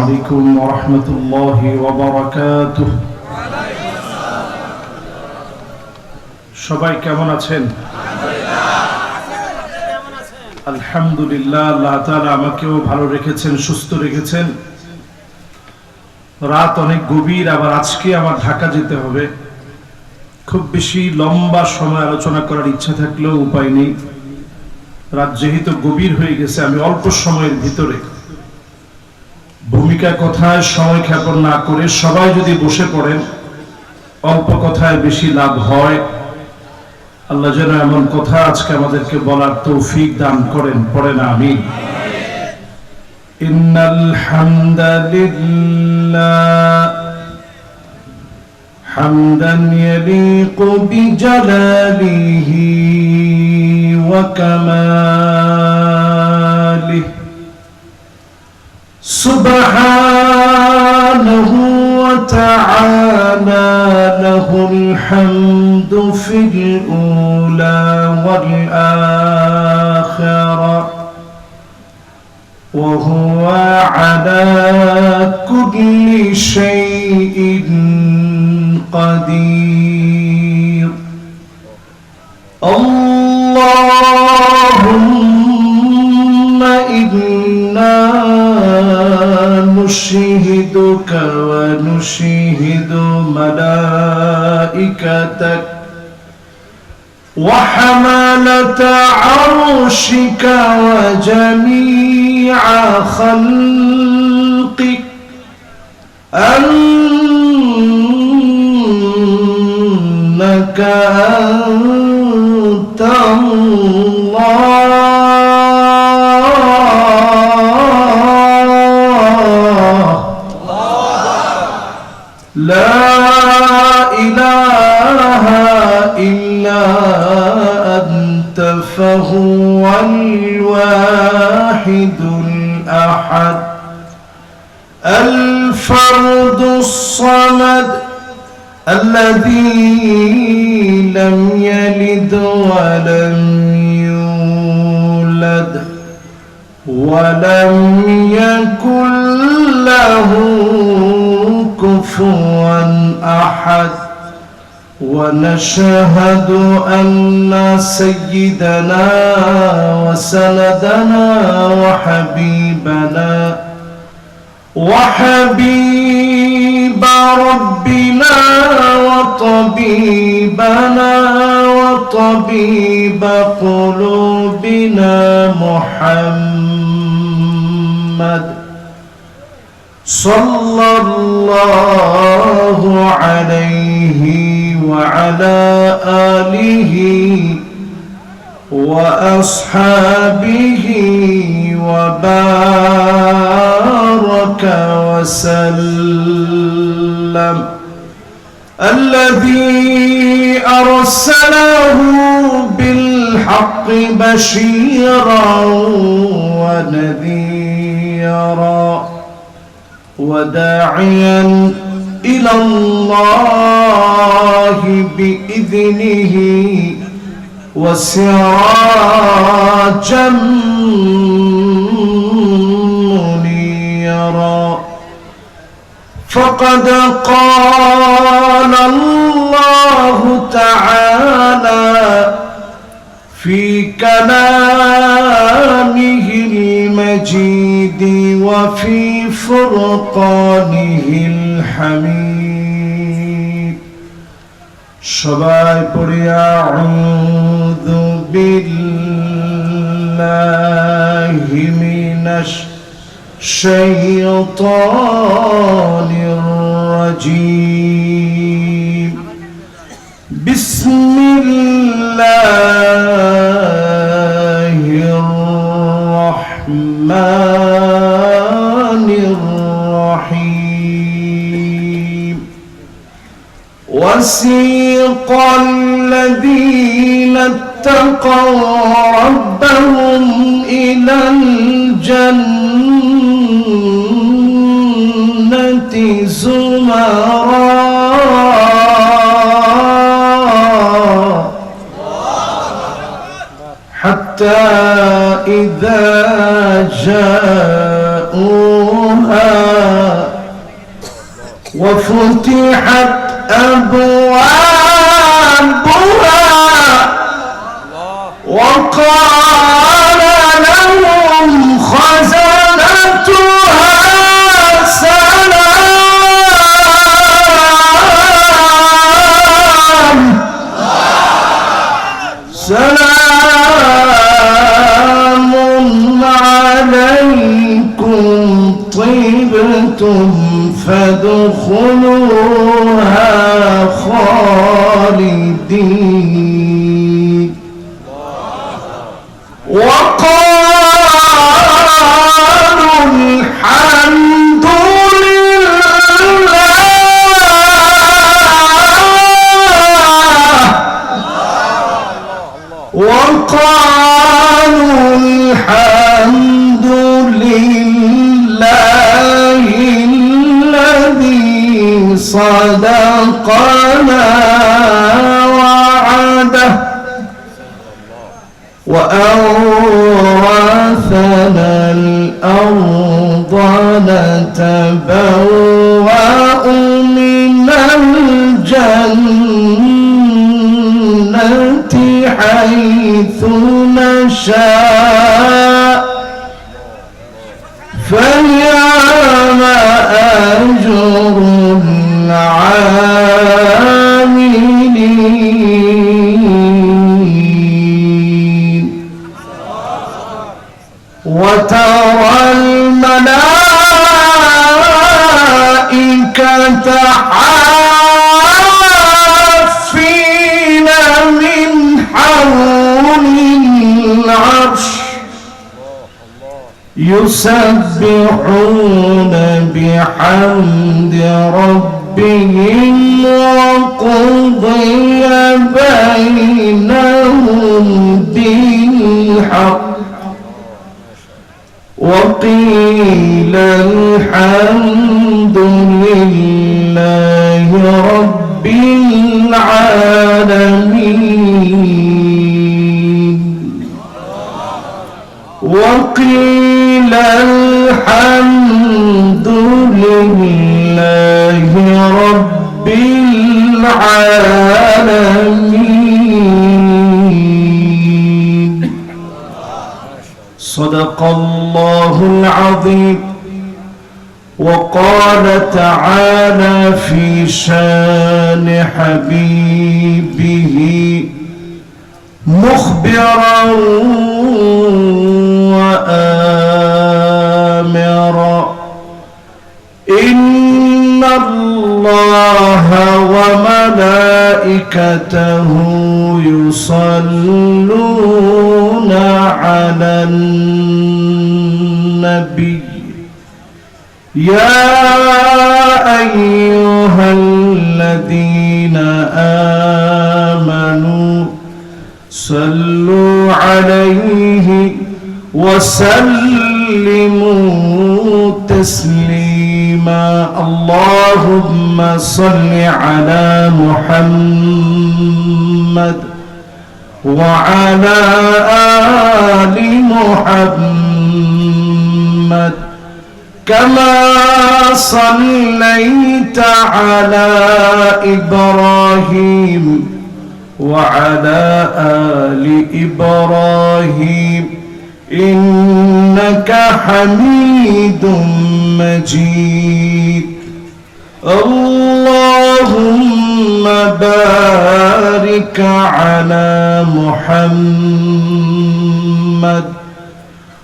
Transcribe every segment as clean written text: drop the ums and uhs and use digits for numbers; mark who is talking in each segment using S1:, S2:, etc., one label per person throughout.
S1: عليكم ورحمة الله وبركاته সবাই কেমন আছেন? আলহামদুলিল্লাহ, আল্লাহ তাআলা আমাকেও ভালো রেখেছেন, সুস্থ রেখেছেন। রাত অনেক গভীর, আবার আজকে আমার ঢাকা যেতে হবে। খুব বেশি লম্বা সময় আলোচনা করার ইচ্ছা থাকলেও উপায় নেই। রাত যেহেতু গভীর হয়ে গেছে, আমি অল্প সময়ের ভিতরে ভূমিকা কথায় সময় ক্ষেপণ না করে সবাই যদি বসে পড়েন, অল্প কথায় বেশি লাভ হয়। আল্লাহ যেন এমন কথা আজকে আমাদেরকে বলার তৌফিক দান করেন। পড়েন আমিন। ইন্নাল হামদালিল্লাহ হামদান ইয়ালিকু বিজালালিহি ওয়া কামালিহি সুবহানাহু ওয়া তাআলা লাহুল হামদু ফিল উলা ওয়াল আখিরা ওয়া হুয়া আলা কুল্লি শাইইন قدير اللهم إنا نشهدك ونشهد ملائكتك وحملة عرشك وجميع خلقك أنك أنت الله لا إله إلا أنت فهو الواحد الأحد الفرد الصمد الذي لم يلد ولم يولد ولم يكن له كفوا أحد ونشهد أن سيدنا وسندنا وحبيب ربنا وطبيبنا وطبيب قلوبنا محمد صلى الله عليه وعلى آله وأصحابه وبارك وسلم الذي أرسله بالحق بشيرا ونذيرا وداعيا إلى الله بإذنه وسراجا منيرا فقد قال الله تعالى في كلامه المجيد وفي فرقانه الحميد সবাই পড়ি আউযু বিল্লাহি মিনাশ শাইতানির রাজীম বিসমিল্লাহির রাহমানির রাহিম وسيق الذين اتقوا ربهم إلى الجنة زمرا حتى إذا جاءوها وفتحت أبوابها وقال لهم خزنتها سلام عليكم طبتم فادخلوها خالدين وقالوا الحمد وقالوا الحمد لله الذي صدقنا وعده وأورثنا الأرض نتبوأ من الجنة حيث نشاء فنعم أجر العاملين وترى الملائكة حافين من حول العرش يسبحون بحمد ربهم وقضي بينهم بالحق وقيل الحمد لله رب العالمين وقيل الحمد لله رب العالمين صدق الله العظيم وقال تعالى في شان حبيبه مخبرا وآمرا إن الله وملائكته يصلون على النبي يا أيها الذين آمنوا صلوا عليه وسلموا تسليما اللهم صل على محمد وعلى آل محمد كما صليت على إبراهيم وعلى آل إبراهيم إنك حميد مجيد اللهم بارك على محمد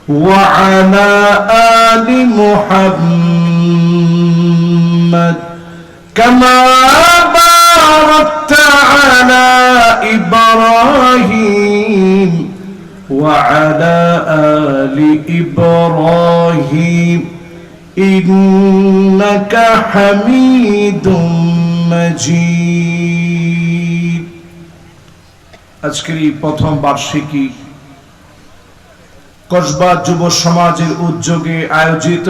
S1: وعلى آل محمد كما باركت على إبراهيم وعلى آل إبراهيم إنك حميد مجيد আজকের এই প্রথম বার্ষিকী কসবা যুব সমাজের উদ্যোগে আয়োজিত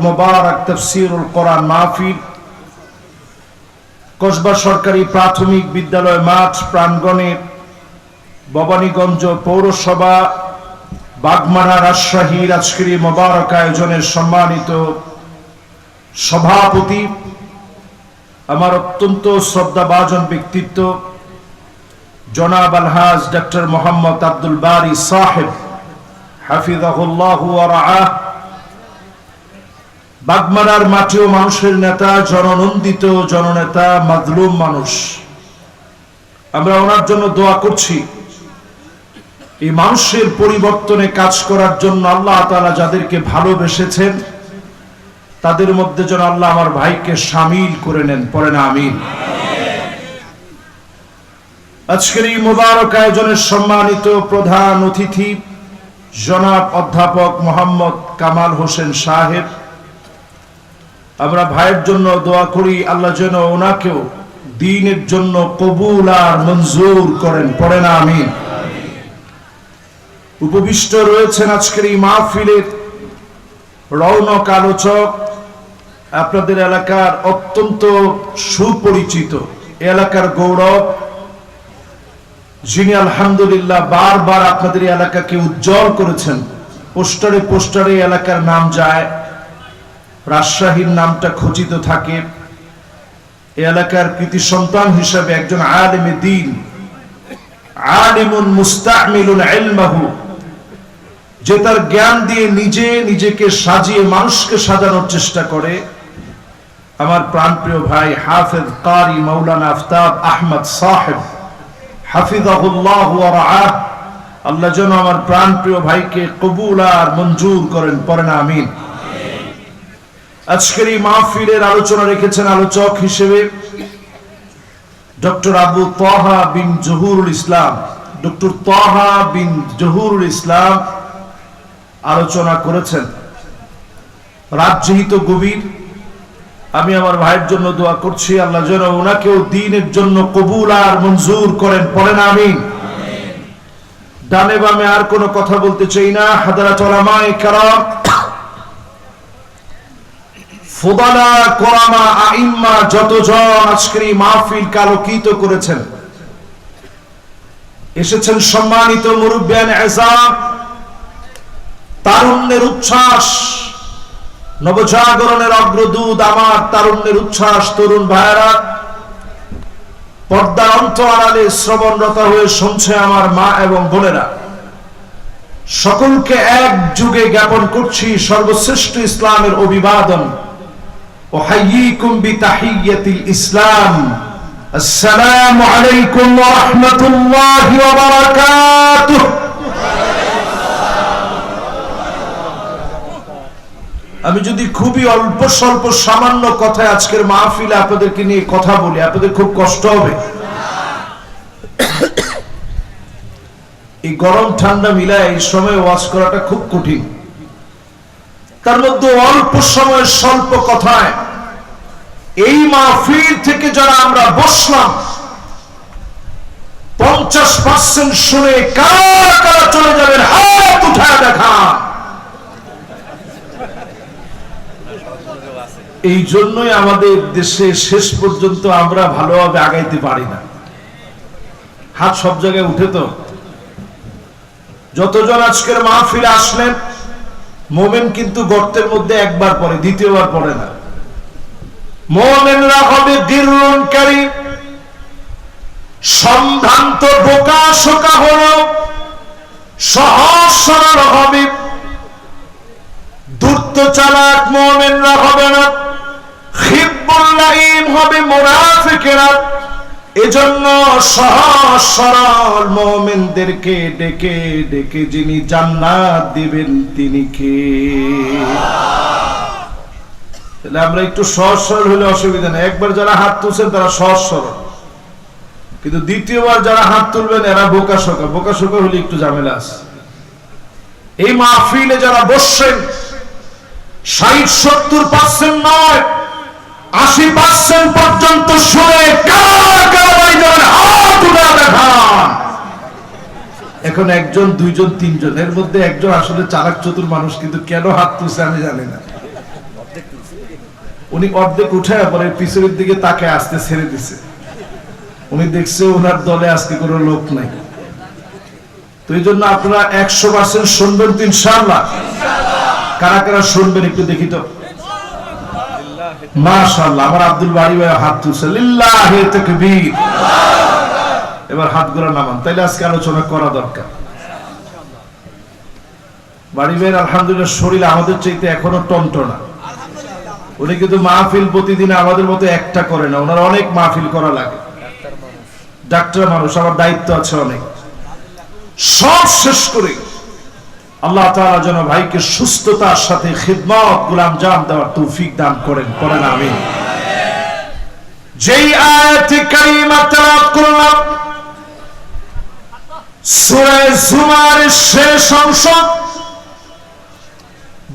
S1: মোবারক তাফসীরুল কোরআন মাহফিল কসবা সরকারি প্রাথমিক বিদ্যালয় মাঠ প্রাঙ্গণে ভবানীগঞ্জ পৌরসভা বাগমারা রাজশাহীর আজকের মোবারক আয়োজনের সম্মানিত সভাপতি, আমার অত্যন্ত শ্রদ্ধাভাজন ব্যক্তিত্ব জনাব আলহাজ ডক্টর মোহাম্মদ আব্দুল বারী সাহেব হাফিজাহুল্লাহ ওয়া রাআহ, বাগমারার মাটি ও মানুষের নেতা, জননন্দিত জননেতা, মাজলুম মানুষ। আমরা ওনার জন্য দোয়া করছি, এই মানুষের পরিবর্তনে কাজ করার জন্য আল্লাহ তাআলা যাদেরকে ভালোবেসেছেন তাদের মধ্যে যেন আল্লাহ আমার ভাইকে শামিল করে নেন। পড়েন আমিন। আজকের এই মোবারক আয়োজনের সম্মানিত প্রধান অতিথি জনাব অধ্যাপক মোহাম্মদ কামাল হোসেন সাহেব, আমরা ভাইয়ের জন্য দোয়া করি আল্লাহ যেন ওনাকেও দ্বীনের জন্য কবুল আর মঞ্জুর করেন। পড়েন আমিন। উপবিষ্ট রয়েছেন আজকের এই মাহফিলের রৌনক আলোচক, আপনাদের এলাকার অত্যন্ত সুপরিচিত এলাকার গৌরব, যিনি আলহামদুলিল্লাহ বারবার আপনাদের এলাকাকে উজ্জ্বল করেছেন। পোস্টারে পোস্টারে এলাকার নাম যায়, রাজশাহীর নামটা খচিত থাকে। এলাকার কৃতি সন্তান হিসাবে একজন আলেমে দ্বীন, আলিমুন মুস্তামিলুন ইলমাহু, যে তার জ্ঞান দিয়ে নিজেকে সাজিয়ে মানুষকে সাজানোর চেষ্টা করে, আমার প্রাণপ্রিয় ভাই হাফেজ কারি মাওলানা আফতাব আহমদ সাহেব হাফিজাহুল্লাহ ওয়া রাআহ, আল্লাহ যেন আমার প্রাণপ্রিয় ভাইকে কবুল আর মঞ্জুর করেন। পড়েন আমিন। আজকের এই মাহফিলের আলোচনা রেখেছেন আলোচক হিসেবে ডক্টর আবু তাহা বিন জহুরুল ইসলাম। ডক্টর তাহা বিন জহুরুল ইসলাম আলোচনা করেছেন। রাত যেহেতু গভীর, আমি আমার ভাইয়ের জন্য দোয়া করছি আল্লাহ যেন ওনাকেও দ্বীনের জন্য কবুল আর মঞ্জুর করেন। পড়েন আমিন। ডানে বামে আর কোনো কথা বলতে চাই না। হাদারাত উলামায়ে কেরাম, ফুদালা, কোরামা, আইম্মা যতজন আজকের এই মাহফিলকে আলোকিত করেছেন, এসেছেন সম্মানিত মুরব্বিয়ান ইজাম, তারুণ্যের উচ্ছ্বাস, নবজাগরণের অগ্রদূত, আমার তারুণ্যের উচ্ছ্বাস, তরুণ ভাইয়েরা, পর্দার অন্তরালে শ্রবণরত হয়ে শুনছে আমার মা এবং বোনেরা, সকলকে এক যুগে জ্ঞাপন করছি সর্বশ্রেষ্ঠ ইসলামের অভিবাদন। উহাইয়িকুম বিতাহিয়্যাতিল ইসলাম, আসসালামু আলাইকুম ওয়া রাহমাতুল্লাহি ওয়া বারাকাতুহু। আমি যদি খুবই অল্প স্বল্প সামান্য কথায় আজকের মাহফিলে আপনাদেরকে নিয়ে কথা বলি, আপনাদের খুব কষ্ট হবে। এই গরম ঠান্ডা মিলায় এই সময় ওয়াজ করাটা খুব কঠিন। তার মধ্যে অল্প সময়ের স্বল্প কথায় এই মাহফিল থেকে যারা আমরা বসলাম, 50% শুনে কারা কারা চলে যাবেন হাত উঠায় দেখা। এই জন্যই আমাদের দেশে শেষ পর্যন্ত আমরা ভালোভাবে আগাইতে পারি না। হাত সব জায়গায় উঠে তো। যতজন আজকের মাহফিলে আসলেন, মোমেন কিন্তু গর্তের মধ্যে একবার পড়ে, দ্বিতীয়বার পড়ে না। মোমেনরা হবে দিলকারী, সম্ভ্রান্ত বোকা শোকা হলো, সহজ সরল হবে। ধূর্ত চালাক মোমেনরা হবে না, খিব্বুল লাইম হবে মুনাফিকেরা। এজন্য সহজ সরল মুমিনদেরকে ডেকে ডেকে যিনি জান্নাত দিবেন তিনি কে? তাহলে আমরা একটু সহজ সরল হলে অসুবিধা নেই। একবার যারা হাত তুলছেন তারা সহজ সরল, কিন্তু দ্বিতীয়বার যারা হাত তুলবেন এরা বোকা শোকা। বোকা শোকা হলে একটু ঝামেলা আছে। এই মাহফিলে যারা বসছেন 60-70% নয়, 80% পর্যন্ত শুনে এখন একজন, দুইজন, তিনজন, এর মধ্যে একজন আসলে চালাক চতুর মানুষ, কিন্তু কেন হাত তুলছে আমি জানি না। উনি অর্ধেক উঠে পরে পিছনের দিকে তাকে আসতে ছেড়ে দিছে। উনি দেখছে ওনার দলে আজকে কোনো লোক নাই। তো এই জন্য আপনারা 100% শুনবেন তো ইনশাআল্লাহ? কারা কারা শুনবেন একটু দেখি তো। মাশাআল্লাহ। আমার আব্দুল বাড়ি ভাই হাত তুলছে, লিল্লাহি তাকবীর। এবার হাতগুলো নামান, তাইলে আজকে আলোচনা করা দরকার। বাড়ি ভাইয়ের আলহামদুলিল্লাহ শরীর আমাদের চাইতে এখনো টনটনা। উনি কিন্তু মাহফিল প্রতিদিন আমাদের মতো একটা করে না, ওনার অনেক মাহফিল করা লাগে। ডাক্তার মানুষ, আমার দায়িত্ব আছে অনেক। সব শেষ করে আল্লাহ তাআলা যেন ভাইকে সুস্থতার সাথে খিদমত গোলামজাম দেওয়ার তৌফিক দান করেন, পড়েন আমিন। যেই আয়াতে কারিমা তেলাওয়াত করলাম সূরা জুমারের শেষ অংশ,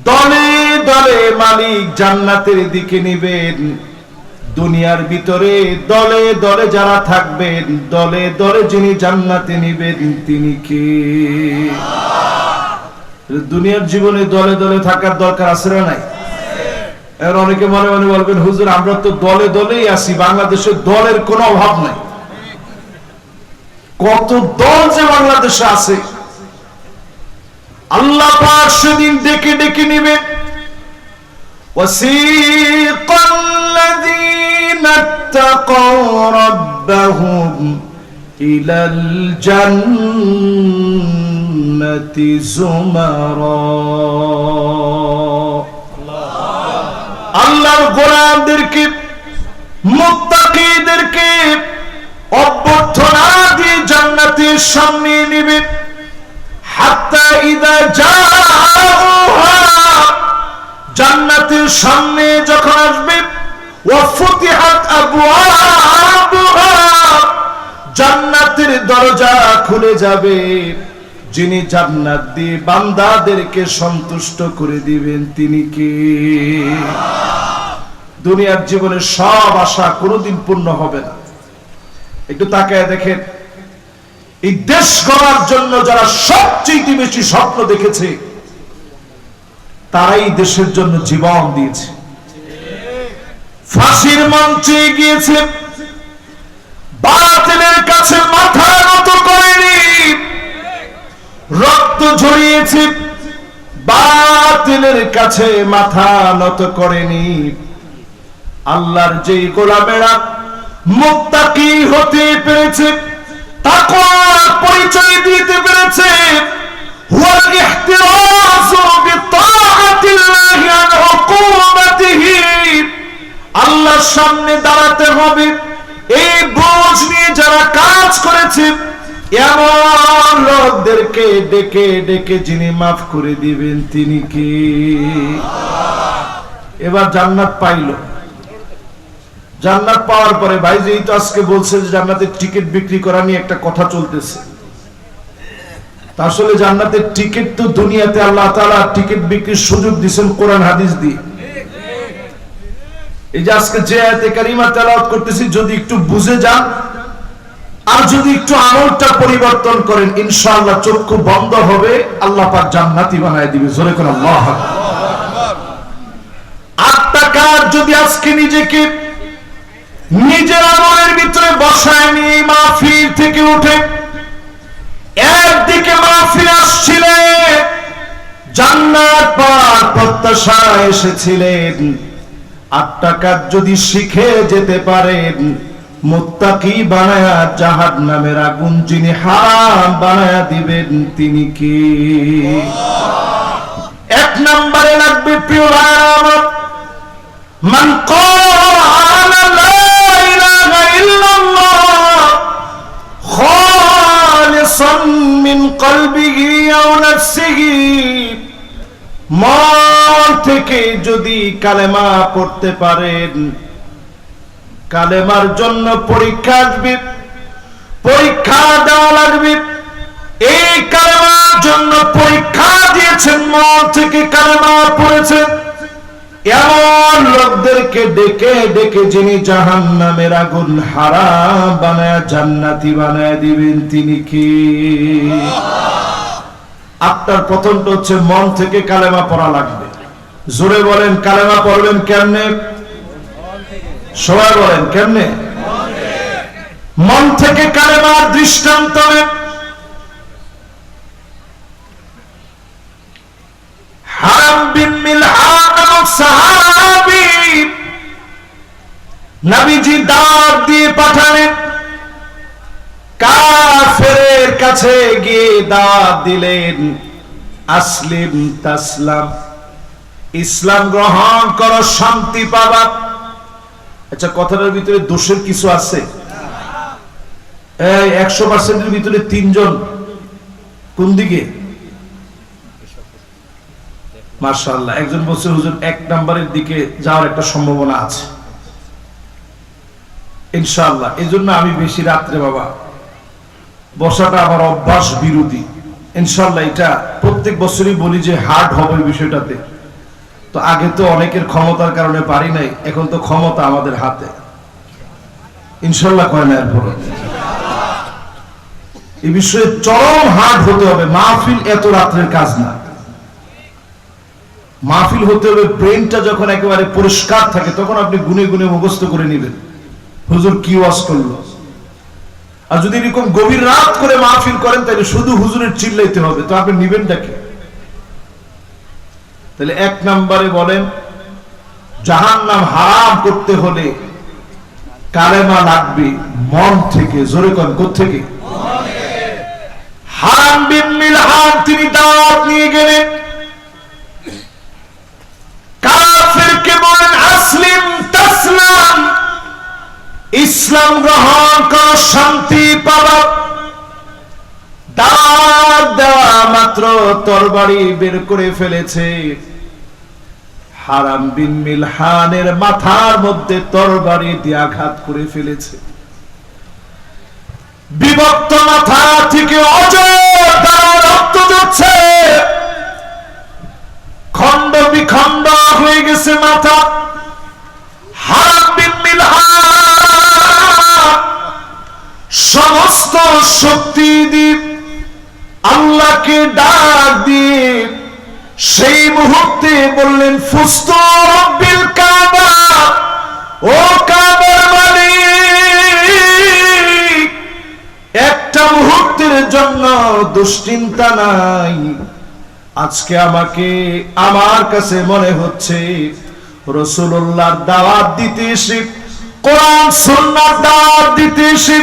S1: দলে দলে মালিক জান্নাতের দিকে নিবেন। দুনিয়ার ভিতরে দলে দলে যারা থাকবেন, দলে দলে যিনি জান্নাতে নিবেন তিনি কে? দুনিয়ার জীবনে দলে দলে থাকার দরকার আছে না নাই? এর অনেকে মনে মনে বলবেন, হুজুর আমরা তো দলে দলেই আছি, বাংলাদেশে দলের কোনো অভাব নাই। কত দল যে বাংলাদেশে আছে, আল্লাহ পাক সেদিন ডেকে ডেকে নেবেন। ওয়াসিকাল্লাযীনা ইত্তাকাউ রাব্বাহুম ইলাল জান্নাতি যুমারা। আল্লাহর গোলামদেরকে, মুত্তাকীদেরকে অভ্যর্থনা দিয়ে জান্নাতের সামনে নেবেন। হাত্তা ইযা জাউহা, জান্নাতের সামনে যখন আসবে, ওয়া ফুতিহাত আবওয়াবুহা, জান্নাতের দরজা খুলে যাবে। যিনি জান্নাত দিয়ে বান্দাদেরকে সন্তুষ্ট করে দিবেন তিনি কে? দুনিয়ার জীবনে সব আশা কোনোদিন পূর্ণ হবে না। একটু তাকায় দেখেন, এই দেশ গড়ার জন্য যারা সবচেয়ে বেশি স্বপ্ন দেখেছে তারাই দেশের জন্য জীবন দিয়েছে। ফাঁসির মঞ্চে গিয়েছে, বাতিলের কাছে মাথা নত করেনি, রক্ত ঝরিয়েছে, বাতিলের কাছে মাথা নত করেনি। আল্লাহর যেই গোলামেরা মুত্তাকি হতে পেরেছে, তাকওয়ার পরিচয় দিতে পেরেছে, হুয়াল ইহতিরাজু বিতাআতিল্লাহি আন উকুবাতিহি, আল্লাহর সামনে দাঁড়াতে হবে এই বোঝ নিয়ে যারা কাজ করেছে, এমন লোকদেরকে ডেকে ডেকে যিনি মাফ করে দিবেন তিনি কে? এবার জান্নাত পাইল। জান্নাত পাওয়ার পরে ভাই যেই তো আজকে বলছে যে জান্নাতের টিকিট বিক্রি করা নিয়ে একটা কথা চলতেছে। আসলে জান্নাতের টিকিট তো দুনিয়াতে আল্লাহ তাআলা টিকিট বিক্রির সুযোগ দিয়েছেন কোরআন হাদিস দিয়ে। এই যে আজকে যে আয়াতে কারিমা তেলাওয়াত করতেছি, যদি একটু বুঝে যান আর যদি একটু আমলটা পরিবর্তন করেন, ইনশাআল্লাহ চক্ষু বন্ধ হবে, আল্লাহ পাক জান্নাতি বানায় দিবে। জোরে করে আল্লাহু আকবার। 8 টাকা যদি আজকে নিজেকে নিজের আমলের ভিতরে বসায় নিয়ে মাহফিল থেকে উঠে একদিকে মাহফিল আসছিলেন, জান্নাত পাওয়ার প্রত্যাশায় এসেছিলেন, 8 টাকা যদি শিখে যেতে পারেন, মুত্তাকি বানায়া জাহান্নামের আগুন যিনি হারাম বানায়া দিবেন তিনি কি? এক নম্বরে লাগবে প্রিয় ভাইরা, মান ক্বালা লা ইলাহা ইল্লাল্লাহ খালিসান মিন কলবিহি আও নাফসিহি, মন থেকে যদি কালেমা পড়তে পারেন, কালেমার জন্য পরীক্ষা আসবে, পরীক্ষা দেওয়া লাগবে। এই কালেমার জন্য পরীক্ষা দিয়েছেন, মন থেকে কালেমা পড়েছেন, এমন লোকদেরকে ডেকে ডেকে যিনি জাহান্নামের আগুন হারাম বানায়া জান্নাতি বানায়া দিবেন তিনি কি? আপনার প্রথমটা হচ্ছে মন থেকে কালেমা পড়া লাগবে। জোরে বলেন, কালেমা পড়বেন কেমনে? সবাই বলেন কেমনে? মন থেকে কালেমার দৃষ্টান্ত হারাম বিন মিলহান সাহাবী নবীজি দাওয়াত দিয়ে পাঠালেন, কাফেরের কাছে গিয়ে দাওয়াত দিলেন, আসলিম তাসলাম, ইসলাম গ্রহণ করো, শান্তি পাবা। আচ্ছা, কথাটার ভিতরে দোষের কিছু আছে? এই 100%-এর ভিতরে 3 জন কোন দিকে? মাশাআল্লাহ, একজন বলছে হুজুর 1 নম্বরের দিকে যাওয়ার একটা সম্ভাবনা আছে ইনশাআল্লাহ। এজন্য আমি বেশি রাত্রে বাবা বসাটা আমার অভ্যাস বিরোধী ইনশাআল্লাহ। এটা প্রত্যেক বছরই বলি যে হার্ড হবে বিষয়টাতে। তো আগে তো অনেকের ক্ষমতার কারণে পারি নাই, এখন তো ক্ষমতা আমাদের হাতে ইনশাআল্লাহ। কয় না এরপর এই বিষয়ে চরম হার্ড হতে হবে। মাহফিল এত রাত্রের কাজ না, মাহফিল হতে হবে ব্রেনটা যখন একেবারে পরিষ্কার থাকে তখন আপনি গুনে গুনে মুখস্থ করে নেবেন হুজুর কি ওয়াজ করলো। আর যদি এরকম গভীর রাত করে মাহফিল করেন তাহলে শুধু হুজুরের চিল্লাইতে হবে, তো আপনি নিবেনটাকে? তাহলে 1 নম্বরে বলেন জাহান্নাম হারাম করতে হলে কালেমা লাগবে মন থেকে। জোরে কোন কোত্থেকে? হারাম বিন মিলহান তিনি দাওয়াত নিয়ে গেলেন, কাফেরকে বলেন আসলিম তাসলাম, ইসলাম গ্রহণ করো, শান্তি পাবা। দাওয়াত দেওয়া মাত্র তরবারি বের করে ফেলেছে, হারাম বিন মিলহানের মাথার মধ্যে তরবারি দিয়ে আঘাত করে ফেলেছে। বিভক্ত মাথা থেকে অজস্র রক্ত যাচ্ছে, খন্ড বিখন্ড হয়ে গেছে মাথা। হারাম বিন মিলহান সমস্ত শক্তি দিয়ে আল্লাহকে ডাক দিয়ে সেই মুহূর্তে বললেন ফুস্তু রব্বিল কাবা, ও কাবার মালিক, একটা মুহূর্তের জন্য দুশ্চিন্তা নাই। আজকে আমাকে আমার কাছে মনে হচ্ছে রাসূলুল্লাহর দাওয়াত দিতে এসে, কোরআন সুন্নাহর দাওয়াত দিতে এসে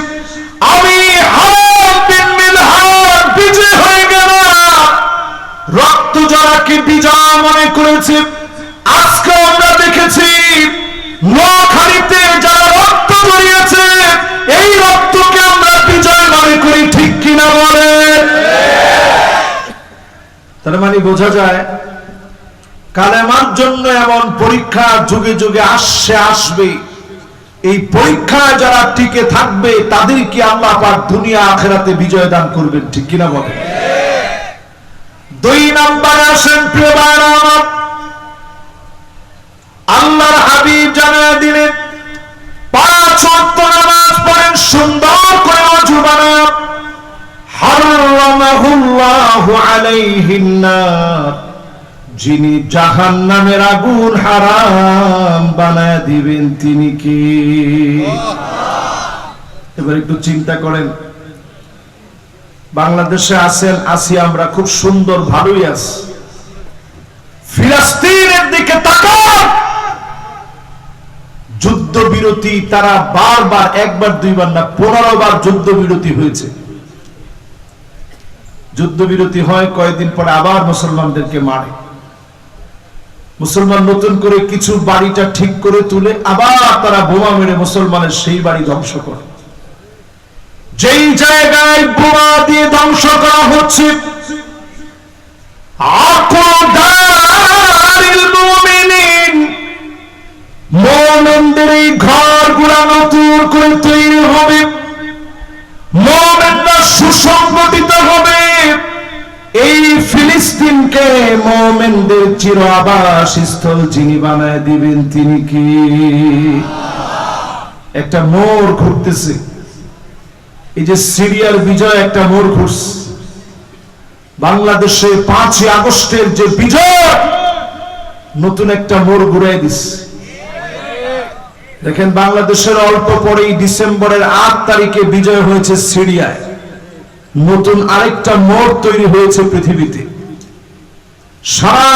S1: আমি হারাম বিন মিলহান বিজয় হয়ে গেলাম। রক্ত জড়াকে বিজয় মনে করেছে। আজকে আমরা দেখেছি নোয়াখালীতে যারা রক্ত জড়িয়েছে, এই রক্তকে আমরা বিজয় মনে করি, ঠিক কিনা বলে? তার মানে বোঝা যায় কালেমার জন্য এমন পরীক্ষা যুগে যুগে আসবে। এই পরীক্ষায় যারা টিকে থাকবে তাদেরকে আল্লাহ পাক দুনিয়া আখিরাতে বিজয় দান করবেন, ঠিক কিনা বলে? 2 নম্বরে আসেন প্রিয় ভাইরা আমার, আল্লাহর হাবিব জানিয়ে দিলেন 5 ওয়াক্ত নামাজ পড়েন সুন্দর করে ওযু বানায়, হারামাহুল্লাহু আলাইহিন নার, যিনি জাহান্নামের আগুন হারাম বানায় দিবেন তিনি কি? এবার একটু চিন্তা করেন, বাংলাদেশে আছেন, আসি আমরা খুব সুন্দর ভালোই আছি। ফিলিস্তিনের দিকে তাকান, যুদ্ধ বিরতি তারা বারবার, 1 বার 2 বার না 15 বার যুদ্ধ বিরতি হয়েছে। যুদ্ধ বিরতি হয়, কয়েকদিন পরে আবার মুসলমানদেরকে মারে। মুসলমান নতুন করে কিছু বাড়িটা ঠিক করে তুলে আবার তারা বোমা মেরে মুসলমানের সেই বাড়ি ধ্বংস করে। যেই জায়গায় বোমা দিয়ে ধ্বংস করা হচ্ছে, মুমিনদের এই ঘরগুলা নতুন করে তৈরি হবে, মুমিনরা সুসংগঠিত হবে। এই ফিলিস্তিনকে মুমিনদের চির আবাসস্থল যিনি বানায় দিবেন তিনি কি? একটা মোড় ঘুরতেছে, এই যে সিরিয়ার বিজয় একটা মোড় ঘুরছে। বাংলাদেশে 5ই আগস্টের যে বিজয় নতুন একটা মোড় ঘুরাই দিচ্ছে। দেখেন বাংলাদেশের অল্প পরেই ডিসেম্বরের 8 তারিখে বিজয় হয়েছে সিরিয়ায়, নতুন আরেকটা মোড় তৈরি হয়েছে পৃথিবীতে। সারা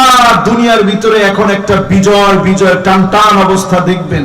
S1: দুনিয়ার ভিতরে এখন একটা বিজয় বিজয় টানটান অবস্থা দেখবেন।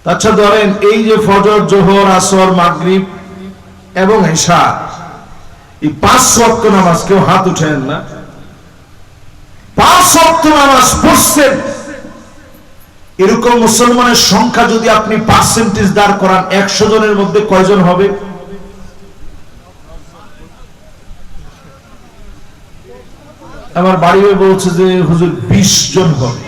S1: আচ্ছা ধরেন এই যে ফজর, জোহর, আসর, মাগরিব এবং ইশা, এই 5 ওয়াক্ত নামাজ, কেউ হাত উঠেন না, 5 ওয়াক্ত নামাজ পড়ছেন, এরকম মুসলমানের সংখ্যা যদি আপনি পার্সেন্টেজ দাঁড় করান 100 জনের মধ্যে কয়জন হবে? আমার বাড়ি বলছে যে হুজুর 20 জন হবে।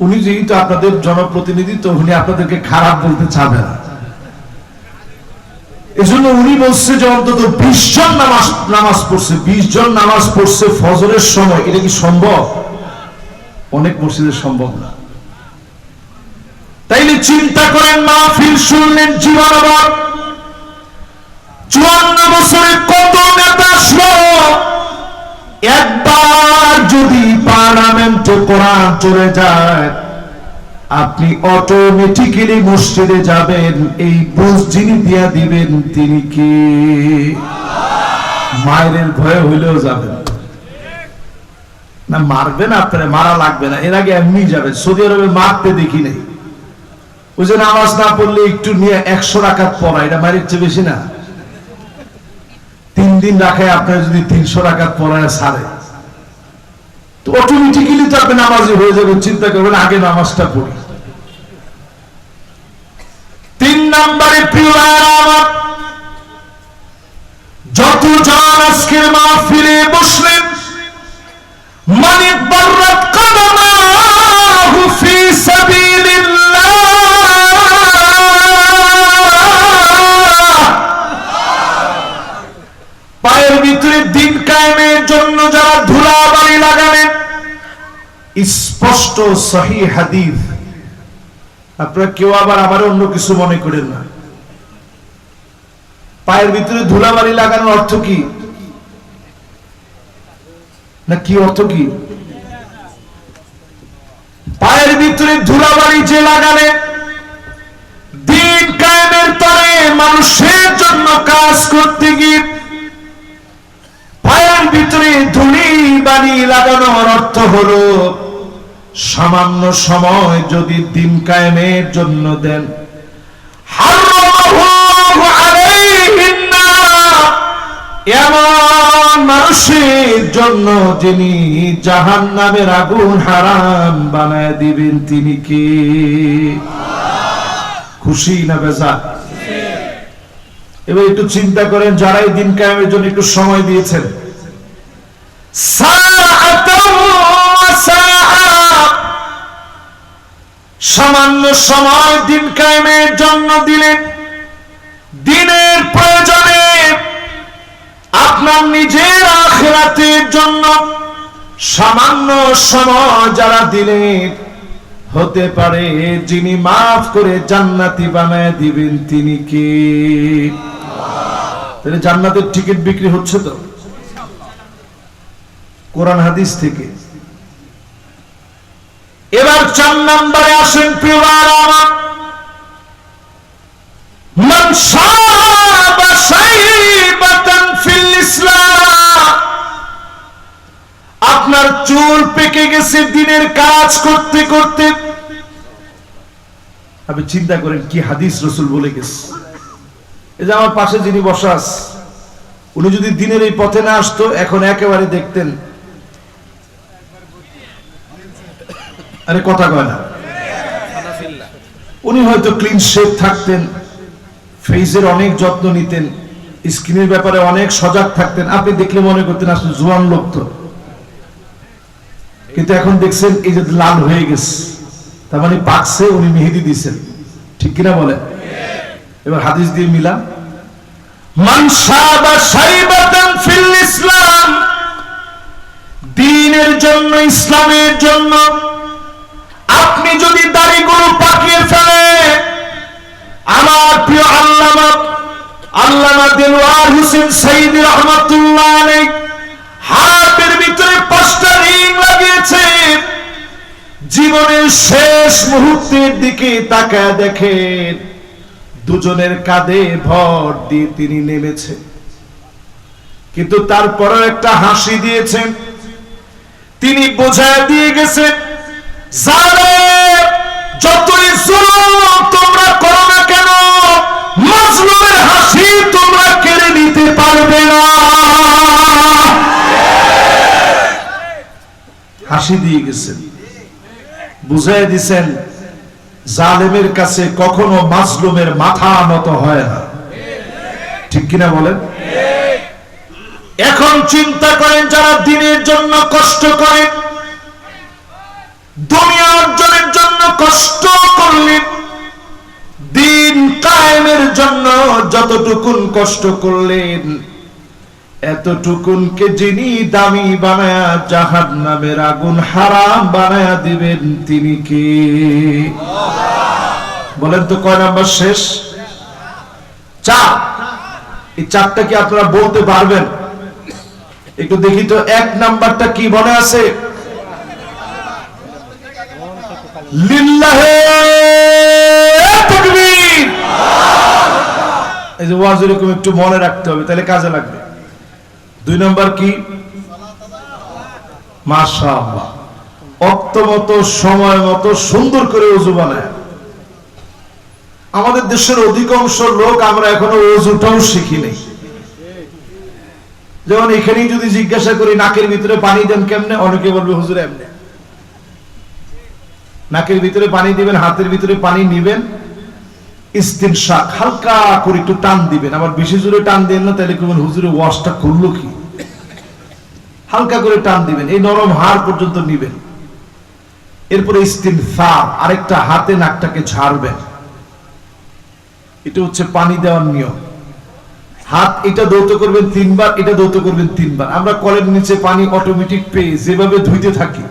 S1: উনি যেহেতু আপনাদের জনপ্রতিনিধি, তো উনি আপনাদেরকে খারাপ বলতে চাবে না, এজন্য উনি বলছে যে অন্তত 20 জন নামাজ পড়ছে। 20 জন নামাজ পড়ছে ফজরের সময়, এটা কি সম্ভব? অনেক মসজিদে সম্ভব না। তাইলে চিন্তা করেন, মাহফিল শুনলেন, জীবন আবার 54 বছরে কত নেতা আসলো। একবার যদি পার্লামেন্টে কোরআন চলে যায়, আপনি অটোমেটিক্যালি মসজিদে যাবেন, এই বুঝ যিনি দিয়া দিবেন তিনি কি? মায়ের ভয়ে হইলেও যাবেন না। মারবেন আপনারা, মারা লাগবে না, এর আগে এমনি যাবেন। সৌদি আরবে মারতে দেখি নাই, ওই যে নামাজ না পড়লে একটু নিয়ে 100 রাকাত পড়া, এটা মারের চেয়ে বেশি না। 3 দিন রাখায় আপনার যদি 300 রাকাত পড়ায় ছাড়ে, তো অটোমেটিক্যালি তো আপনি নামাজি হয়ে যাবেন। চিন্তা করবেন আগে নামাজটা পড়ি। 3 নম্বরে প্রিয় আমার, যত জন আজকের মাহফিলে বসলেন, মান বাররাত কদমাহু ফি সাবিলিল্লাহ, পায়ের ভিতরে দিন কায়েমের জন্য যারা ধুলাবালি লাগালেন, স্পষ্ট সহিহ হাদিস, আপনারা কেউ আবার অন্য কিছু মনে করেন না। পায়ের ভিতরে ধুলাবালি লাগানোর অর্থ কি? না কি অর্থ কি? পায়ের ভিতরে ধুলাবালি যে লাগালে, দিন কায়েমের তরে মানুষের জন্য কাজ করতে গিয়ে পায়ের ভিতরে ধুলি বালি লাগানোর অর্থ হলো, সামান্য সময় যদি দিন কায়েমের জন্য দেন, এমন মানুষের জন্য যিনি জাহান্নামের আগুন হারাম বানায় দিবেন তিনি কে? খুশি না বেজার? এবার একটু চিন্তা করেন, যারাই দিন কায়েমের জন্য একটু সময় দিয়েছেন, সামান্য সময় দিন কায়েমের জন্য দিলেন, দিনের প্রয়োজনে আপনার নিজের আখিরাতের জন্য সামান্য সময় যারা দিলেন, হতে পারে যিনি মাফ করে জান্নাতি বানায় দিবেন তিনি কে? তাহলে জান্নাতের টিকিট বিক্রি হচ্ছে তো কোরআন হাদিস থেকে। এবার 4 নম্বরে আসেন প্রিয় ভাইরা, মান শাবা শাইবাতান ফিল ইসলাম, আপনার চুল পেকে গেছে দিনের কাজ করতে করতে। আপনি চিন্তা করেন কি হাদিস রাসূল বলে গেছে। এই যে আমার পাশে যিনি বসা আছে, উনি যদি দিনের এই পথে না আসতো, এখন একেবারে দেখতেন, আরে কথা কয় না, উনি হয়তো ক্লিন শেভ থাকতেন, ফেসের অনেক যত্ন নিতেন, স্কিনের ব্যাপারে অনেক সজাগ থাকতেন। আপনি দেখলে মনে করতেন আসলে জোয়ান লোক তো, কিন্তু এখন দেখছেন এই যে লাল হয়ে গেছে, তার মানে পাকছে, উনি মেহেদি দিয়েছেন, ঠিক কিনা বলে? এবার হাদিস দিয়ে মিলা, মান শাবা শাইবাতান ফিল ইসলাম, দ্বীনের জন্য, ইসলামের জন্য আপনি যদি দাড়িগুলো পাকিয়ে ফেলেন, আমার প্রিয় আল্লামা দেলোয়ার হোসেন সাইদী রাহমাতুল্লাহ আলাইহি হাতের ভিতরে 5টা রিং লাগিয়েছে। জীবনের শেষ মুহূর্তের দিকে তাকায় দেখেন, দুজনের কাঁধে ভর দিয়ে তিনি নেমেছেন, কিন্তু তারপরও একটা হাসি দিয়েছেন। তিনি বোঝায় দিয়ে গেছেন, জালেম যতই জুলুম তোমরা করো না কেন, মাজলুমের হাসি তোমরা কেড়ে নিতে পারবে না। হাসি দিয়ে গেছেন, বুঝাই দিছেন জালেমের কাছে কখনো মাজলুমের মাথা নত হয় না। ঠিক কিনা বলেন? এখন চিন্তা করেন, যারা দিনের জন্য কষ্ট করেন, দুনিয়া অর্জনের জন্য কষ্ট করলেন, দিন কায়েমের জন্য যতটুকুন কষ্ট করলেন, এতটুকুনকে যিনি দামি বানায়া জাহান্নামের আগুন হারাম বানায়া দিবেন তিনি কে? বলেন তো কয় নাম্বার শেষ? চার। এই চারটা কি আপনারা বলতে পারবেন? একটু দেখি তো, এক নাম্বারটা কি মনে আছে? লিল্লাহে তাকবীর। এই যে ওয়াজ এরকম একটু মনে রাখতে হবে, তাহলে কাজে লাগবে। দুই নাম্বার কি? মাশাআল্লাহ, অক্ত মতো সময় মতো সুন্দর করে ওযু বানায়। আমাদের দেশের অধিকাংশ লোক আমরা এখনো ওযুটাও শিখি নাই। যেমন এখানেই যদি জিজ্ঞাসা করি নাকের ভিতরে পানি দেন কেমনে, অনেকে বলবে হুজুর এমনি। নাকের ভিতরে পানি দিবেন, হাতের ভিতরে পানি নিবেন, ইস্তিনশাক হালকা করে একটু টান দিবেন। আবার বেশি জোরে টান দেন না, তাহলে কেমন হুজুরের ওয়াশটা করলো কি? হালকা করে টান দিবেন, এই নরম হাড় পর্যন্ত নিবেন। এরপরে ইস্তিনসার, আরেকটা হাতে নাকটাকে ঝাড়বেন। এটা হচ্ছে পানি দেওয়ার নিয়ম। হাত এটা দৌত করবেন 3 বার, এটা দৌত করবেন 3 বার। আমরা কলের নিচে পানি অটোমেটিক পেয়ে যেভাবে ধুইতে থাকি,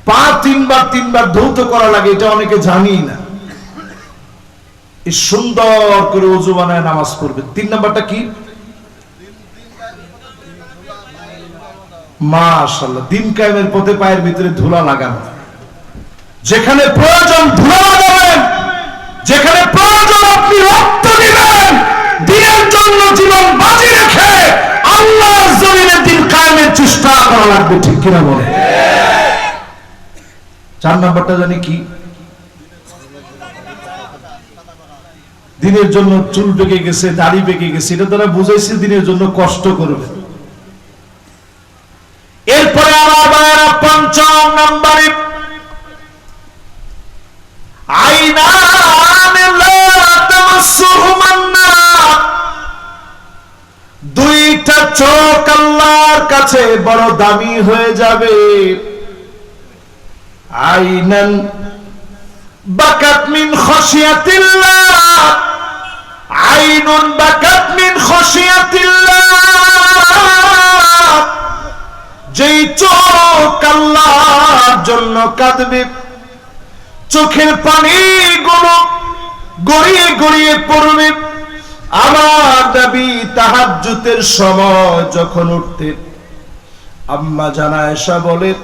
S1: পা 3 বার ধৌত করা লাগে, এটা অনেকে জানি না। এই সুন্দর করে ওযু বানায় নামাজ পড়বেন। 3 নাম্বারটা কি? মাশাআল্লাহ, দিন কায়েমের পথে পায়ের ভিতরে ধুলা লাগানো। যেখানে প্রয়োজন ধুলা লাগাবেন, যেখানে প্রয়োজন আপনি রক্ত দিবেন, দিনের জন্য জীবন বাজি রেখে আল্লাহর জমিনে দিন কায়েমের চেষ্টা করা লাগবে। ঠিক কিনা বলে? 4 নাম্বারটা জানি কি? দিনের জন্য চুল পেকে গেছে, দাড়ি পেকে গেছে, এটা তারা বুঝাইছে দিনের জন্য কষ্ট করবে। এরপরে আবার 5 নম্বরে দুইটা চোখ আল্লাহর কাছে বড় দামি হয়ে যাবে। আইনান বাকাত মিন খাশিয়াতিল্লাহ, আইনুন বাকাত মিন খাশিয়াতিল্লাহ। যেই চোখ আল্লাহর জন্য কাঁদবে, চোখের পানিগুলো গড়িয়ে গড়িয়ে পড়বে। আমার নবী তাহাজ্জুদের সময় যখন উঠতেন, আম্মা জানা আয়েশা বলেন,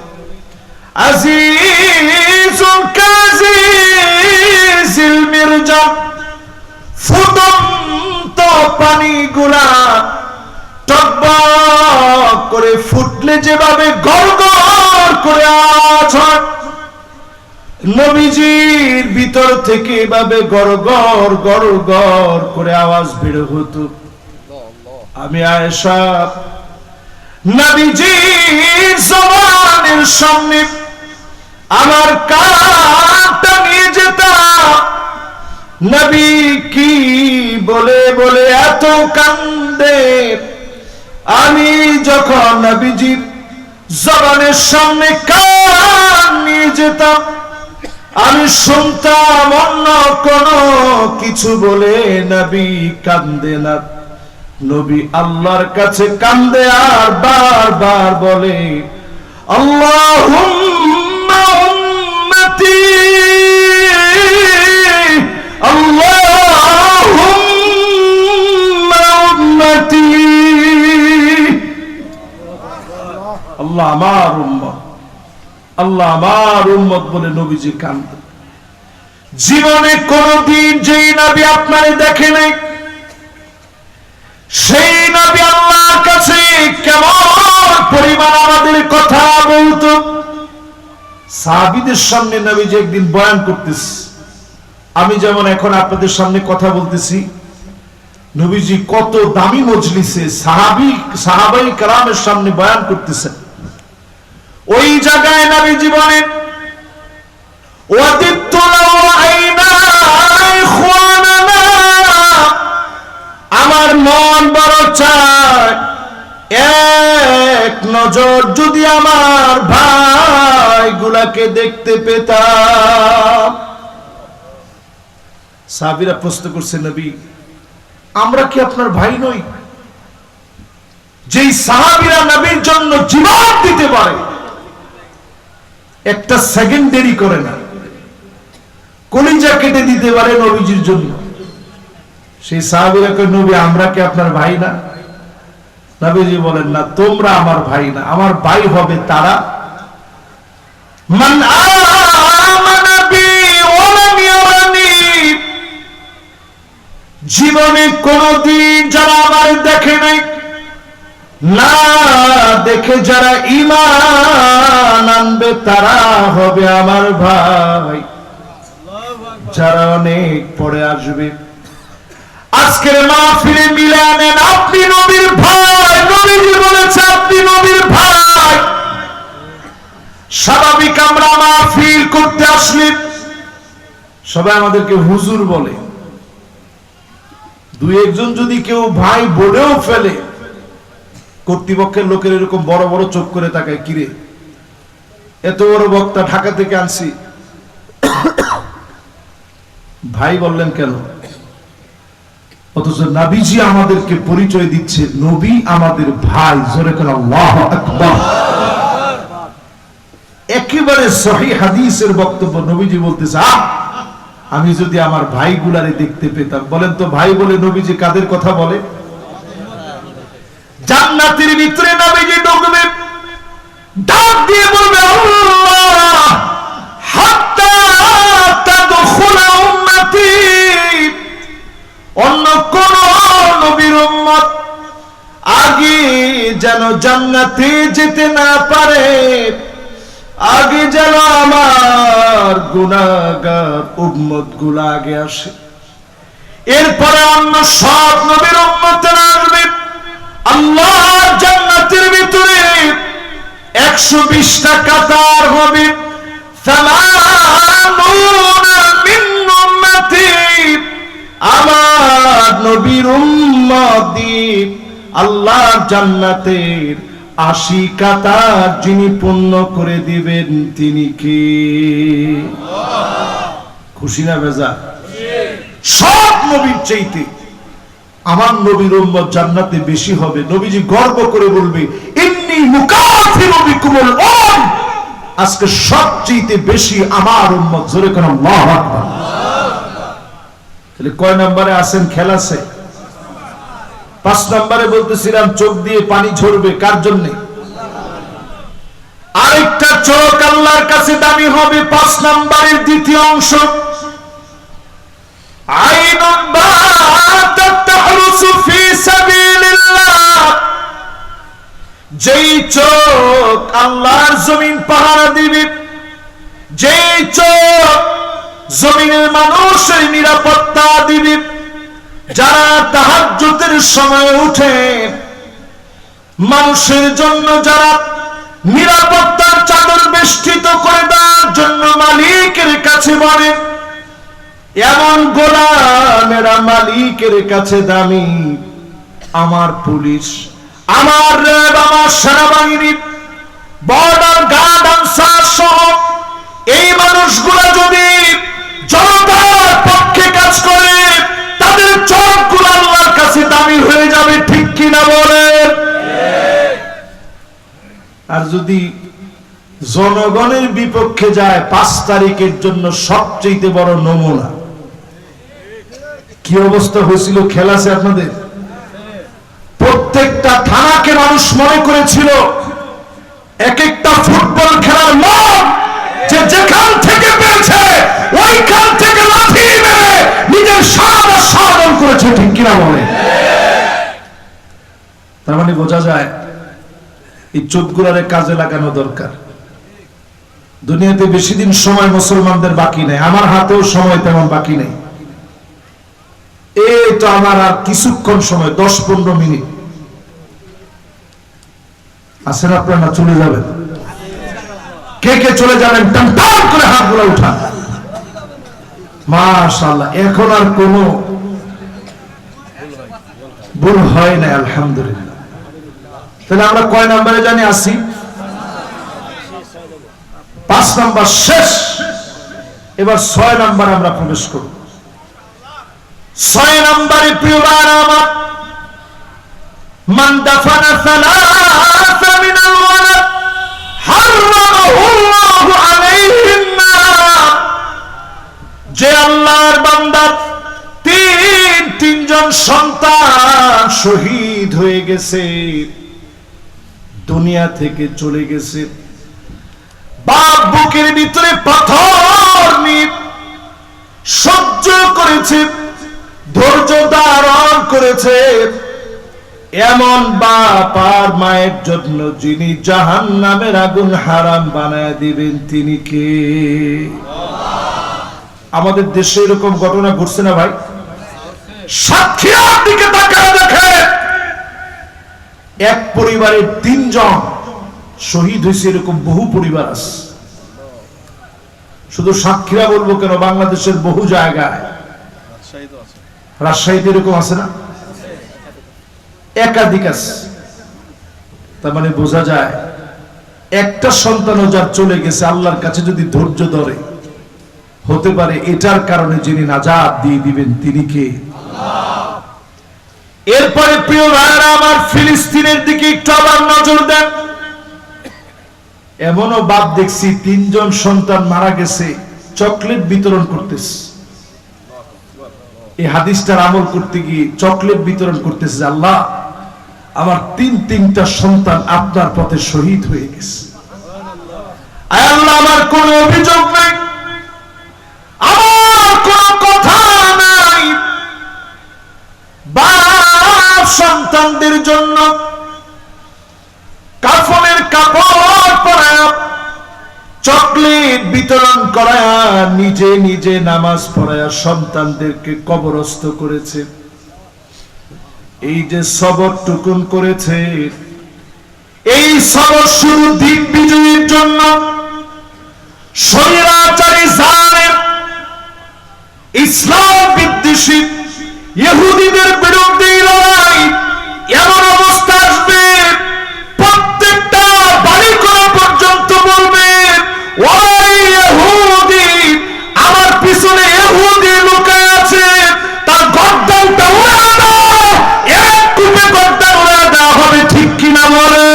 S1: আজিজুল কাজিজিল মিরজা, ফুটন্ত পানিগুলা টকবক করে ফুটলে যেভাবে গড়গড় করে আওয়াজ হয়, নবীজির ভিতর থেকে এভাবে গড়গড় গড়গড় করে আওয়াজ বের হতো। আমি আয়েশা নবীজির জবানের সামনে আমার কানটা নিয়ে যেতাম, নবী কি বলে বলে এত কান্দে। আমি যখন নবীজির জবানের সামনে কান নিয়ে যেতাম, আমি শুনতাম অন্য কোন কিছু বলে নবী কান্দে না। নবী আল্লাহর কাছে কান্দে আর বারবার বলে, আল্লাহুম্মা উম্মতি, আল্লাহুম্মা উম্মতি। আল্লাহ আমার উম্মত, আল্লাহ আমার উম্মত বলে নবীজি কান্দে। জীবনে কোনদিন যেই নবী আপনারে দেখে নাই, সেই নবী আল্লাহর কাছে কেমন পরিমাণ আমাদের কথা বলতো। সাহাবীদের সামনে নবীজি একদিন বয়ান করতেছে। আমি যেমন এখন আপনাদের সামনে কথা বলতেছি, নবীজি কত দামি মজলিসে সাহাবাই কেরামের সামনে বয়ান করতেছেন। ওই জায়গায় নবীজি বলেন, আমার মন বড় চায় এক নজর যদি আমার ভাইগুলাকে দেখতে পেতাম। সাহাবীরা প্রশ্ন করছে, নবী আমরা কি আপনার ভাই নই? যেই সাহাবীরা নবীর জন্য জীবন দিতে পারে, একটা সেকেন্ড দেরি করে না, কলিজা কেটে দিতে পারে নবীজির জন্য, সেই সাহাবীরা কয়, নবী আমরা কি আপনার ভাই না? নবীজি বলেন, না তোমরা আমার ভাই না, আমার ভাই হবে তারা মান আমানা বি ওয়া লাম ইয়ারানি, জীবনে কোনদিন যারা আমার দেখে নাই, না দেখে যারা ঈমান আনবে তারা হবে আমার ভাই, যারা অনেক পরে আসবে। আজকের মাহফিলে মিলে আনেন আপনি নবীর ভাই, নবীজি বলেছে আপনি নবীর ভাই। স্বাভাবিক আমরা মাহফিল করতে আসলে সবাই আমাদেরকে হুজুর বলে, দুই একজন যদি কেউ ভাই বলেও ফেলে, কর্তৃপক্ষের লোকের এরকম বড় বড় চোখ করে তাকায়, কিরে এত বড় বক্তা ঢাকা থেকে আনছি, ভাই বললেন কেন? অথচ নবীজি আমাদেরকে পরিচয় দিচ্ছে নবী আমাদের ভাই। জোরে করে আল্লাহু আকবার। একেবারে সহিহ হাদিসের বক্তব্য, নবীজি বলতেছে আমি যদি আমার ভাইগুলারে দেখতে পেতাম। বলেন তো ভাই বলে নবীজি কাদের কথা বলে? জান্নাতের ভিতরে নবীজি ঢুকবে, ডাক দিয়ে বলবে আল্লাহ হাত্তা তাদখুলা উম্মতি, অন্য কোন নবীর উম্মত আগে যেন জান্নাতে যেতে না পারে, আগে যেন আমার গুনাহগার উম্মত গুলা আগে আসে, এরপরে অন্য সব নবীর উম্মতেরা আসবে। আল্লাহ জান্নাতের ভিতরে 120টা কাতার হবে, আমার নবীর উম্মতি আল্লাহর জান্নাতের 80 কাতার যিনি পূর্ণ করে দিবেন তিনি কে? খুশি না বেজার? সব নবীর চাইতে আমার নবীর উম্মত জান্নাতে বেশি হবে। নবীজি গর্ব করে বলবে, ইন্নী মুকাফিরু বিকুমুল উম্ম, আজকে সবচেয়ে বেশি আমার উম্মত। জোরে করে আল্লাহু আকবার। তাহলে কয় নম্বরে আছেন? খেলাছে 5 নম্বরে বলতেছিলাম চোখ দিয়ে পানি ঝরবে, কার জন্য? আরেকটা চোখ আল্লাহর কাছে দামি হবে। 5 নম্বরের দ্বিতীয় অংশ, আইনুন বাতাত তাহরুসু ফি সাবিলিল্লাহ, যেই চোখ আল্লাহর জমিন পাহারা দিবে, যেই চোখ জমিনের মানুষের নিরাপত্তা দিবে, যারা তাহাজ্জুদের সময় উঠে মানুষের জন্য যারা নিরাপত্তার চাদর বেষ্টিত করে দেওয়ার জন্য মালিকের কাছে বলে, এমন গোলামেরা মালিকের কাছে দামি। আমার পুলিশ, আমার র্যাব, আমার সেনাবাহিনী, বর্ডার গার্ড, আনসার সহ এই মানুষগুলো যদি জনতার পক্ষে কাজ করে, তাদের চোখগুলো আল্লাহর কাছে দামি হয়ে যাবে। ঠিক কিনা বলেন? আর যদি জনগণের বিপক্ষে যায়, 5 তারিখের জন্য সবচেয়ে বড় নমুনা। কি অবস্থা হয়েছিল খেলাছে আপনাদের? প্রত্যেকটা থানাকে মানুষ মনে করেছিল এক একটা ফুটবল খেলার মাঠ, যে যেখান থেকে পেয়েছে ওইখান থেকে লাথি মেরে নিজের সাধন করেছে। ঠিক কিনা বলে? তার মানে বোঝা যায় এই চোখগুলোরে কাজে লাগানো দরকার। দুনিয়াতে বেশি দিন সময় মুসলমানদের বাকি নেই, আমার হাতেও সময় তেমন বাকি নেই। এই তো আমার আর কিছুক্ষণ সময়, 10-15 মিনিট আছেন আপনারা, চলে যাবেন। কে কে চলে যাবেন টান টান করে হাতগুলো উঠান। মাশাআল্লাহ, এখন আর কোনো ভুল হয় না, আলহামদুলিল্লাহ। তাহলে আমরা কয় নম্বরে জানি আসি? 5 নাম্বার শেষ। এবার 6 নাম্বার আমরা প্রবেশ করব। 6 নম্বরে প্রিয় ভাইরা আমার, মান দাফানা সালাসা মিনাল ওয়ালাদ হারামাহুল্লাহু আলাইহিন নার। যে আল্লাহর বান্দা তিনজন সন্তান শহীদ হয়ে গেছে, দুনিয়া থেকে চলে গেছে, বাপ বুকের ভিতরে পাথর নিয়ে সহ্য করেছে, ধৈর্য ধারণ করেছে, এমন বাপ আর মায়ের জন্য যিনি জাহান্নামের আগুন হারাম বানায় দিবেন তিনি কে? আমাদের দেশে এরকম ঘটনা ঘটছে না ভাই? সাতক্ষীরার দিকে তাকায় দেখে, এক পরিবারের 3 জন শহীদ হয়েছে, এরকম বহু পরিবার আছে। শুধু সাতক্ষীরা বলবো কেন, বাংলাদেশের বহু জায়গায়, রাজশাহীতে এরকম আছে না? একাধিক আছে। তার মানে বোঝা যায় একটা সন্তানও যার চলে গেছে, আল্লাহর কাছে যদি ধৈর্য ধরে, হতে পারে এটার কারণে যিনি নাজাত দিয়ে দিবেন তিনি কে? এরপরে প্রিয় ভাইরা আমার, ফিলিস্তিনের দিকে একটু আবার নজর দেন। এমনও বাপ দেখছি 3 জন সন্তান মারা গেছে, চকলেট বিতরণ করতেছে। এই হাদিসটার আমল করতে গিয়ে চকলেট বিতরণ করতেছে, আল্লাহ আমার 3টা সন্তান আপনার পথে শহীদ হয়ে গেছে। আয় আল্লাহ, আমার কোনো অভিযোগ নাই, আমার কোনো কথা নাই, বাপ সন্তানদের জন্য কাফনের কাপড় পরায়া, চকলেট বিতরণ করায়া, নিজে নিজে নামাজ পড়ায়া সন্তানদেরকে কবরস্থ করেছে। এই যে সবর টুকুন করেছে, এই সবর শুরু দিক বিজয়ীর জন্য। স্বৈরাচারী জালেম ইসলাম বিদ্বেষী ইহুদিদের বিরুদ্ধে লড়াই, এমন অবস্থা আসবে প্রত্যেকটা বাড়ি করা পর্যন্ত বলবে, ওই ইহুদি, আমার পিছনে ইহুদি লুকায় আছে, তার গর্দানটা উড়া দাও, এক কূপে গর্দান উড়া দেওয়া হবে, ঠিক কিনা বলে?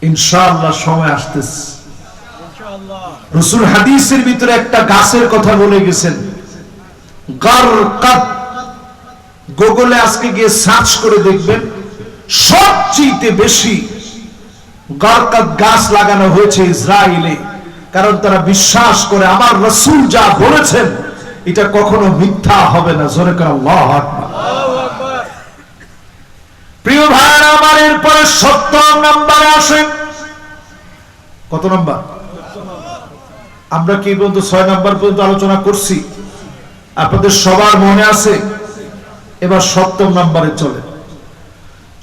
S1: ইনশাআল্লাহ সময় আসতেছে। রাসূল হাদিসের ভিতরে একটা গাছের কথা বলে গেছেন, গারকাত। গুগলে আজকে গিয়ে সার্চ করে দেখবেন, সবচেয়ে বেশি গারকাত গাছ লাগানো হয়েছে ইসরায়েলে। কারণ তারা বিশ্বাস করে আমার রাসূল যা বলেছেন এটা কখনো মিথ্যা হবে না। জোরে করে আল্লাহু আকবার। প্রিয় ভাইরা আমার, এরপরে 70 নম্বরে আসেন। কত নম্বর? আমরা কি পর্যন্ত 6 নম্বর পর্যন্ত আলোচনা করছি, আপনাদের সবার মনে আছে? এবার 70 নম্বরে চলে।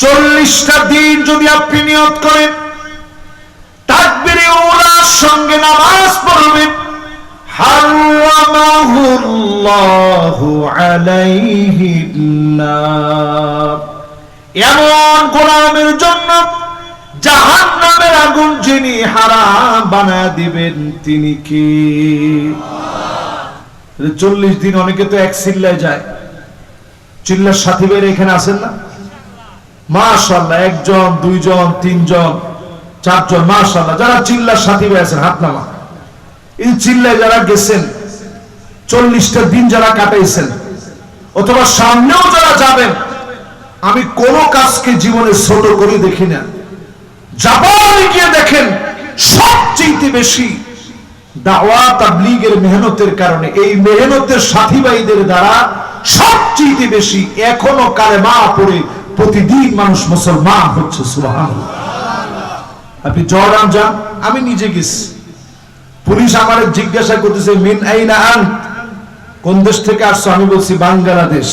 S1: 40টা দিন যদি আপনি নিয়ত করেন, তাকবীরে উলার সঙ্গে নামাজ পড়বেন, হারামাহুল্লাহু আলাইহিন নার, এমন গোলামের জন্য জাহান্নামের আগুন যিনি হারাম বানায় দিবেন তিনি কি? 40 দিন। অনেকে তো এক চিল্লায় যায়, চিল্লার সাথী ভাইরা এখানে আছেন না? মাশাআল্লাহ, 1 জন 2 জন 3 জন 4 জন, মাশাআল্লাহ। যারা চিল্লার সাথী ভাই আছেন হাত নামা। এই চিল্লায় যারা গেছেন, 40টা দিন যারা কাটাইছেন, অথবা সামনেও যারা যাবেন, আমি কোন কাজকে জীবনে ছোট করে দেখি না। জাপানে গিয়ে দেখেন, সবচেয়ে বেশি দাওয়া তাবলীগের মেহনতের কারণে, এই মেহনতের সাথী ভাইদের দ্বারা সবচেয়ে বেশি এখনো কালেমা পড়ে প্রতিদিন মানুষ মুসলমান হচ্ছে। সুবহানাল্লাহ। আপনি জর্ডান যান, আমি নিজে গেছি, পুলিশ আমার জিজ্ঞাসা করতেছে মিন আইনা আন্ত, কোন দেশ থেকে আসছো? আমি বলছি বাংলাদেশ।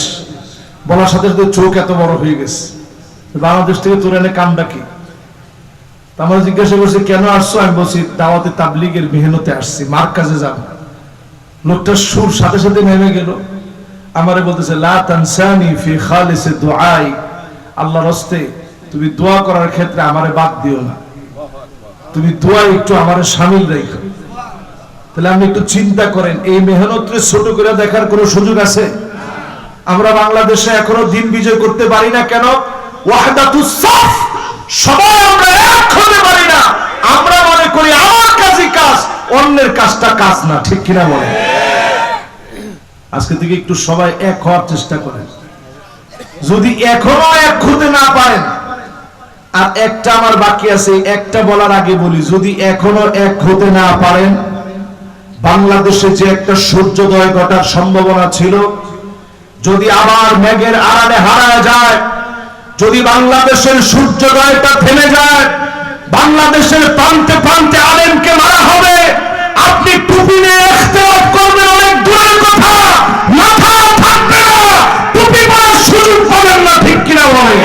S1: বলার সাথে সাথে চোখ এত বড় হয়ে গেছে, বাংলাদেশ থেকে তোর এনে কামটা কি? আমার জিজ্ঞাসা করছে কেন আসছো? আমি বলছি দাওয়াতে তাবলীগের মেহনতে আসছি, মার কাজে যাব। লোকটার সুর সাথে সাথে নেমে গেল, আমারে বলতেছে লা তানসানি ফি খালিসি দুআই, আল্লাহর রাস্তে তুমি দোয়া করার ক্ষেত্রে আমারে বাদ দিও না, তুমি দোয়া একটু আমারে শামিল রাখো। তাহলে আপনি একটু চিন্তা করেন, এই মেহনতকে ছোট করে দেখার কোনো সুযোগ আছে? আমরা বাংলাদেশে এখনো দিন বিজয় করতে পারি না কেন? ওয়াহদাতুস সাফ, সবাই আমরা এক হতে পারি না। আমরা মনে করি আমার কাজই কাজ, অন্যের কাজটা কাজ না, ঠিক কিনা বলেন? আজকে থেকে একটু সবাই এক হওয়ার চেষ্টা করেন। যদি এখনো এক হতে না পারেন, আর একটা আমার বাকি আছে, একটা বলার আগে বলি, যদি এখনো এক হতে না পারেন, বাংলাদেশে যে একটা সূর্যোদয় ঘটার সম্ভাবনা ছিল, যদি আবার মেঘের আড়ালে হারায় যায়, যদি বাংলাদেশের সূর্যোদয়টা থেমে যায়, বাংলাদেশের প্রান্তে প্রান্তে আলেমকে মারা হবে, আপনি টুপি নিয়ে ইখতিলাফ করবেন অনেক দূরের কথা, মাথা থাকবে না, টুপি পরার সুযোগ পাবেন না, ঠিক কিনা বলেন?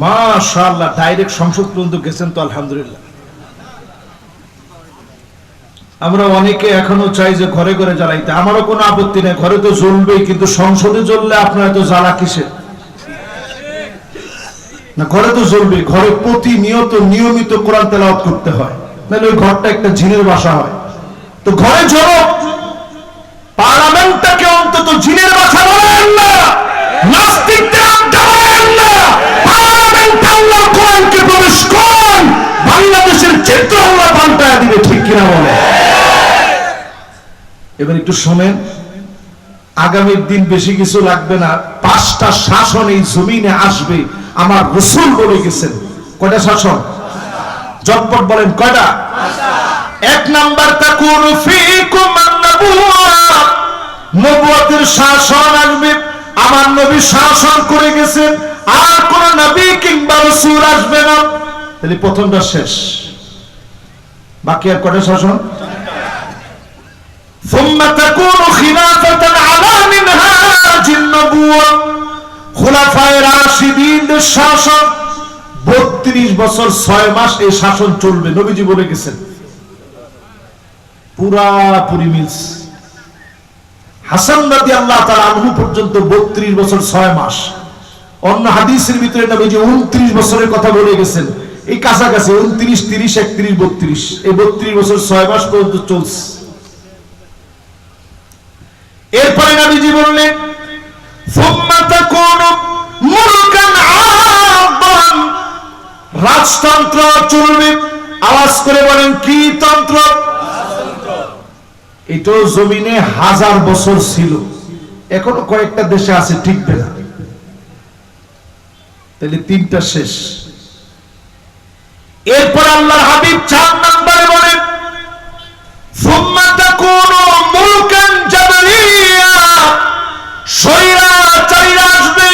S1: মাশাআল্লাহ, ডাইরেক্ট সংসদ পর্যন্ত গেছেন তো, আলহামদুলিল্লাহ। আমরা অনেকে এখনো চাই যে ঘরে ঘরে জ্বালাইতে, আমারও কোনো আপত্তি নেই, ঘরে তো জ্বলবেই, কিন্তু সংসদে জ্বললে আপনারা তো জ্বালা কিসের? না, ঘরে তো জ্বলবে, ঘরে প্রতিনিয়ত নিয়মিত কোরআন তেলাওয়াত করতে হয়, নাহলে ওই ঘরটা একটা জিনের বাসা হয়। তো ঘরে জ্বলো, পার্লামেন্টটাকে অন্তত জিনের বাসা বলেন না, নাস্তিকদের আড্ডা বলেন না, পার্লামেন্টে আল্লাহর কোরআনকে প্রবেশ করুন, বাংলাদেশের চিত্র আল্লাহ পাল্টায়া দিবে, ঠিক কিনা বলে? এবার একটু শোনেন, আগামীর দিন বেশি কিছু লাগবে না, 5টা শাসন এই জমিনে আসবে, আমার রাসূল বলে গেছেন। কয়টা শাসন? জটপট বলেন, কয়টা? 1 নাম্বার তাকুনু ফীকুম আন-নবুওয়া, নবুয়তের শাসন আসবে, আমার নবী শাসন করে গেছেন, আর কোন নবী কিংবা রাসূল আসবে না। তাহলে প্রথমটা শেষ, বাকি আর কয়টা শাসন? সুম্মা তাকুনু খিলাফাতান আলা মিনহাজিন নবুওয়া, খুলাফায়ে রাশিদিনদের শাসন 32 বছর 6 মাস এই শাসন চলবে, নবীজি বলে গেছেন। পুরাপুরি মিলস। হাসান রাদিয়াল্লাহু তাআলা আনহু পর্যন্ত 32 বছর 6 মাস। অন্য হাদিসের ভিতরে নবীজি 29 বছরের কথা বলে গেছেন, এই কাছাকাছি 29, 30, 31, 32, এই 32 বছর 6 মাস পর্যন্ত চলছে। এরপরে নবীজি বললেন সুম্মা তাকুনু মুলকান আবান, রাজতন্ত্র চলবে। আওয়াজ করে বলেন, কি তন্ত্র? এটা জমিনে 1000 বছর ছিল, এখনো কয়েকটা দেশে আছে, টিকবে না। তাহলে 3টা শেষ। এরপর আল্লাহর হাবিব 4 নম্বরে বলেন সুম্মা তাকুনু মুলকান জাবরিয়া, স্বৈরাচারীরা আসবে,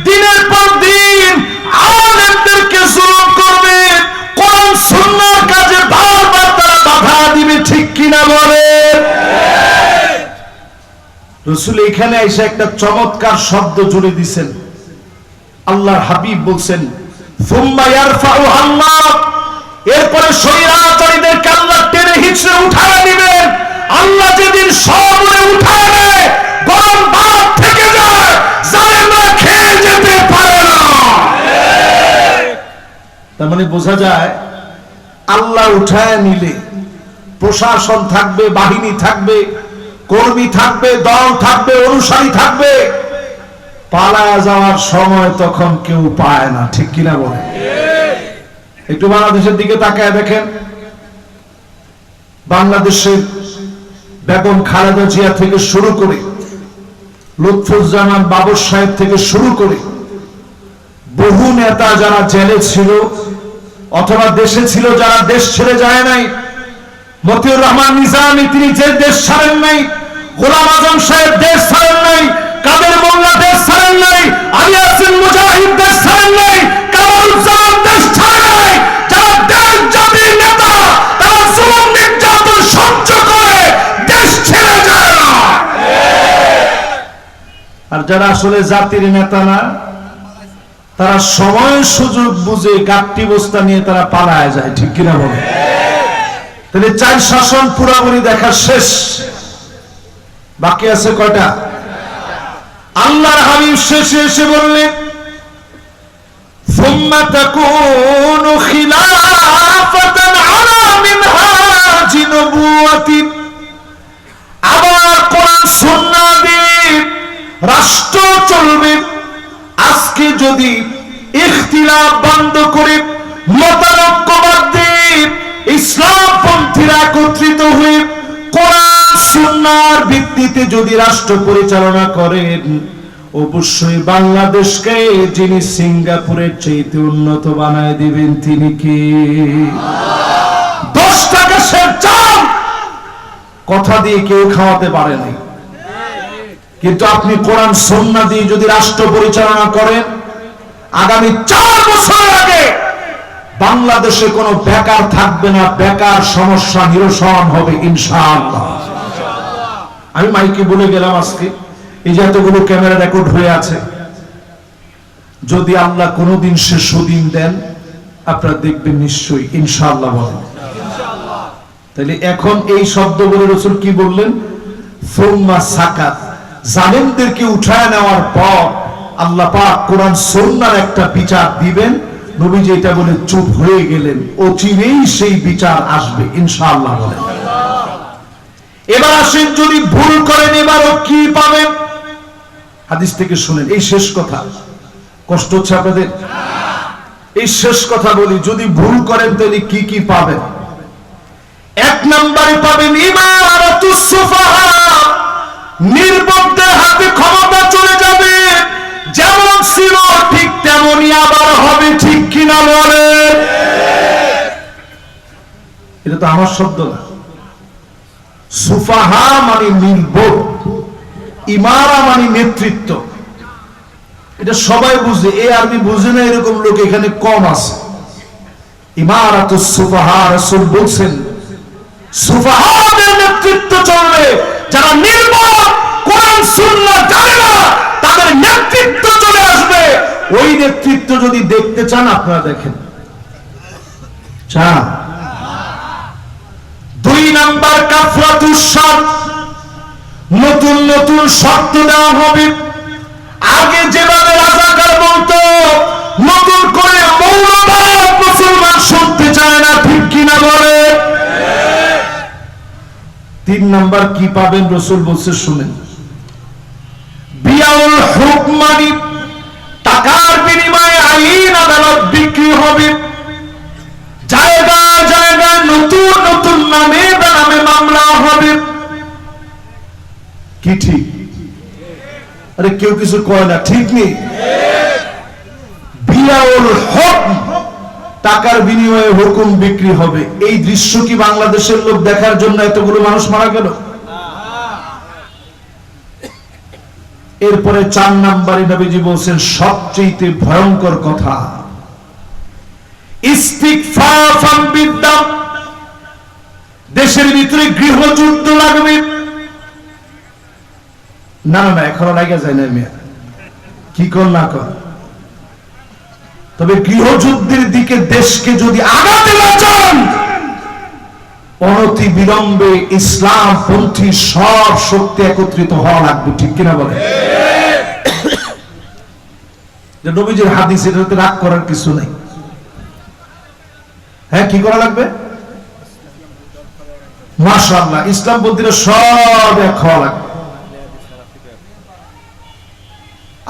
S1: দিনের পর দিন আলেমদেরকে জুলুম করবে, কোরআন সুন্নাহর কাজে বারবার তারা বাধা দিবে, ঠিক কিনা বলেন? রাসূল এখানে এসে একটা চমৎকার শব্দ জুড়ে দিয়েছেন। আল্লাহর হাবিব বলছেন সুম্মা ইয়ারফাউ আল্লাহ, এরপরে স্বৈরাচারীদেরকে আল্লাহ টেনে হিঁচড়ে উঠায় দিবেন। আল্লাহ যেদিন সবরে উঠায় নেয়, গরম ভাত থেকে যায়, জালেমরা খেয়ে যেতে পারে না। তার মানে বোঝা যায় আল্লাহ উঠায় নিলে প্রশাসন থাকবে, বাহিনী থাকবে, কর্মী থাকবে, দল থাকবে, অনুসারী থাকবে, পালায়া যাওয়ার সময় তখন কেউ পায় না, ঠিক কিনা বলে? একটু বাংলাদেশের দিকে তাকায় দেখেন, বাংলাদেশের বেগম খালেদা জিয়া থেকে শুরু করে লুৎফুজ্জামান বাবর সাহেব থেকে শুরু করে বহু নেতা যারা জেলে ছিল অথবা দেশে ছিল, যারা দেশ ছেড়ে যায় নাই, মতিউর রহমান নিজামী তিনি যে দেশ ছাড়েন নাই, গোলাম আজম সাহেব দেশ ছাড়েন নাই, কাদের মোল্লা দেশ ছাড়েন নাই, আলী হাসান মুজাহিদ দেশ ছাড়েন নাই, কামারুজ্জামান দেশ ছাড়েন নাই। যারা দেশ জাতির নেতা তারা জুলুম নির্যাতন সহ্য করে দেশ ছেড়ে যায় না। আর যারা আসলে জাতির নেতা না, তারা সময় সুযোগ বুঝে গাট্টি বস্তা নিয়ে তারা পালায় যায়, ঠিক কিনা বলে? তাহলে 4 শাসন পুরাপুরি দেখা শেষ, বাকি আছে কয়টা? আল্লাহর হাবিব শেষে এসে বললেন সুম্মা তাকুনু খিলাফাতান আলা মিনহাজি নবুওয়াতি, আবার কোরআন সুন্নাহ দিয়ে রাষ্ট্র চলবে। আজকে যদি ইখতিলাফ বন্ধ করে মতানৈক্যবাদ দিয়ে ইসলামপন্থীরা একত্রিত হয়ে কোরআন সুন্নাহর ভিত্তিতে যদি রাষ্ট্র পরিচালনা করেন, অবশ্যই বাংলাদেশকে যিনি সিঙ্গাপুরের চাইতে উন্নত বানায় দিবেন তিনি কি? 10 টাকা সের চাল কথা দিয়ে কেউ খাওয়াতে পারে নাই, কিন্তু আপনি কোরআন সুন্নাহ দিয়ে যদি রাষ্ট্র পরিচালনা করেন, আগামী 4 বছর আগে বাংলাদেশে কোনো বেকার থাকবে না, বেকার সমস্যা নিরসন হবে ইনশাআল্লাহ। আমি মাইকে বলে গেলাম আজকে, এই যে এতগুলো ক্যামেরা রেকর্ড হয়ে আছে, যদি আল্লাহ কোনোদিন সে সুদিন দেন আপনারা দেখবেন নিশ্চয়ই ইনশাআল্লাহ বলেন। তাহলে এখন এই শব্দ বলে রাসূল কি বললেন? সুম্মা সাকাত, জালেমদেরকে উঠায় নেওয়ার পর আল্লাহ পাক কোরআন সুন্নাহর একটা বিচার দিবেন। নবীজি এটা বলে চুপ হয়ে গেলেন, অচিরেই সেই বিচার আসবে ইনশাআল্লাহ বলেন। এবার আসেন, যদি ভুল করেন এবারও কি পাবেন? হাদিস থেকে শুনেন, এই শেষ কথা। কষ্ট হচ্ছে আপনাদের? এই শেষ কথা বলি, যদি ভুল করেন তাহলে কি কি পাবেন? 1 নম্বরে পাবেন ইমারাতুস সুফাহা, নির্বোধদের হাতে ক্ষমতা চলে যাবে, যেমন ছিল ঠিক তেমনই আবার হবে, ঠিক কিনা বলে? এটা তো আমার শব্দ না। সুফাহা মানে নির্বোধ, ইমারা মানে নেতৃত্ব। এটা সবাই বুঝে, এই আরবি বুঝে না এরকম লোক এখানে কম আছে। ইমারাতুস সুফাহা, রাসূল বলছেন সুফাহাদের নেতৃত্ব চলবে, যারা নির্বোধ কোরআন সুন্নাহ জানে না তাদের নেতৃত্ব চলে আসবে। ওই নেতৃত্ব যদি দেখতে চান আপনারা দেখেন, চান? 2 নাম্বার কাফরাতুস শর্ত, নতুন নতুন শর্ত দেওয়া হবে। আগে যেভাবে রাজাকার বলতো, নতুন করে মৌলবাদ মুসলমান শুনতে চায় না, ঠিক কিনা বলে? 3 নাম্বার কি পাবেন রাসূল বলছে শুনেন, বিয়াউল হুকম মানে টাকার বিনিময়ে আইন আদালত বিক্রি হবে। জায়গায় জায়গায় নতুন নতুন নামে বেনামে মামলা হবে। কি ঠিক? আরে কেউ কিছু কয় না, ঠিক নেই? বিয়াউল হুকম, টাকার বিনিময়ে হুকুম বিক্রি হবে। এই দৃশ্য কি বাংলাদেশের লোক দেখার জন্য এতগুলো মানুষ মারা গেল? এরপরে 4 নম্বরে নবীজি বলছেন সবচেয়ে ভয়ঙ্কর কথা, ইস্তিগফাফান বিদ্দাম, দেশের ভিতরে গৃহযুদ্ধ লাগবে। না না না, এখনো লাগা যায় না মিয়া, কি কর না কর। তবে গৃহযুদ্ধের দিকে দেশকে যদি আগাতে না চান, অনতি বিলম্বে ইসলাম পন্থী সব শক্তি একত্রিত হওয়া লাগবে, ঠিক কিনা বলে? যে নবীজির হাদিস, এটাতে রাগ করার কিছু নেই। হ্যাঁ, কি করা লাগবে? মাশাআল্লাহ, ইসলাম পন্থীরা সব এক হওয়া লাগবে।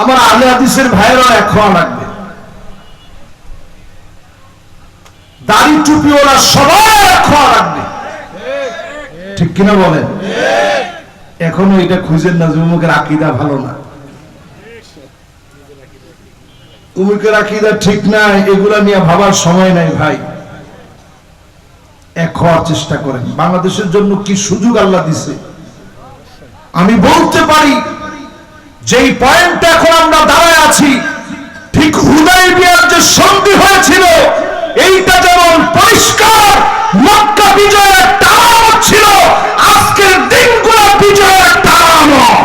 S1: আমার আহলে হাদিসের ভাইয়েরা এক হওয়া লাগবে। দাড়ি টুপিওয়ালা সবাই এক হওয়া লাগবে। ঠিক কিনা বলেন? এখনো এটা খুঁজেন না যে উমুকের আকীদা ভালো না, উমুকের আকীদা ঠিক নাই, এগুলা নিয়ে ভাবার সময় নাই ভাই। এক হওয়ার চেষ্টা করেন। বাংলাদেশের জন্য কি সুযোগ আল্লাহ দিছে। আমি বলতে পারি যেই পয়েন্টে এখন আমরা দাঁড়ায় আছি, ঠিক হুদায়বিয়ার যে সন্ধি হয়েছিল এইটা যেমন পরিষ্কার মক্কা বিজয়ের একটা আলামত ছিল, আজকের দিনগুলো বিজয়ের একটা আলামত।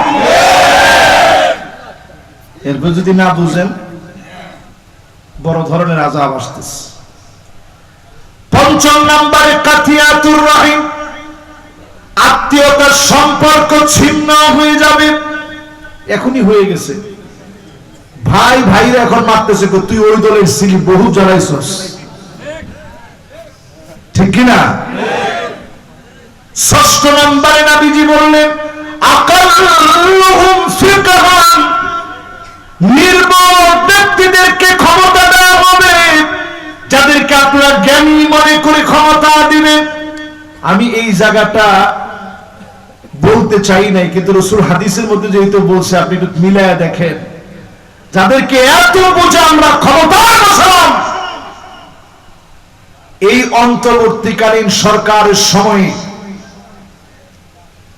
S1: এরপর যদি না বুঝেন বড় ধরনের আযাব আসতেছে। পঞ্চম নম্বরে কাতিয়াতুর রহিম, আত্মীয়তার সম্পর্ক ছিন্ন হয়ে যাবে। এখনই হয়ে গেছে। ভাই ভাইরা এখন মারতেছে, তুই ওই দলের ছিলি, বহু জ্বালাইছস, ঠিক কিনা? ষষ্ঠ নম্বরে নবীজি বললেন আকাল্লুহুম ফিকহান, নির্বোধ ব্যক্তিদেরকে ক্ষমতা দেওয়া হবে, যাদেরকে আপনারা জ্ঞানী মনে করে ক্ষমতা দিবেন। আমি এই জায়গাটা বলতে চাই নাই, কিন্তু রাসূল হাদিসের মধ্যে যেহেতু বলছে আপনি একটু মিলায়া দেখেন, যাদেরকে এত বোঝা আমরা ক্ষমতায় বসালাম, এই অন্তর্বর্তীকালীন সরকারের সময়ে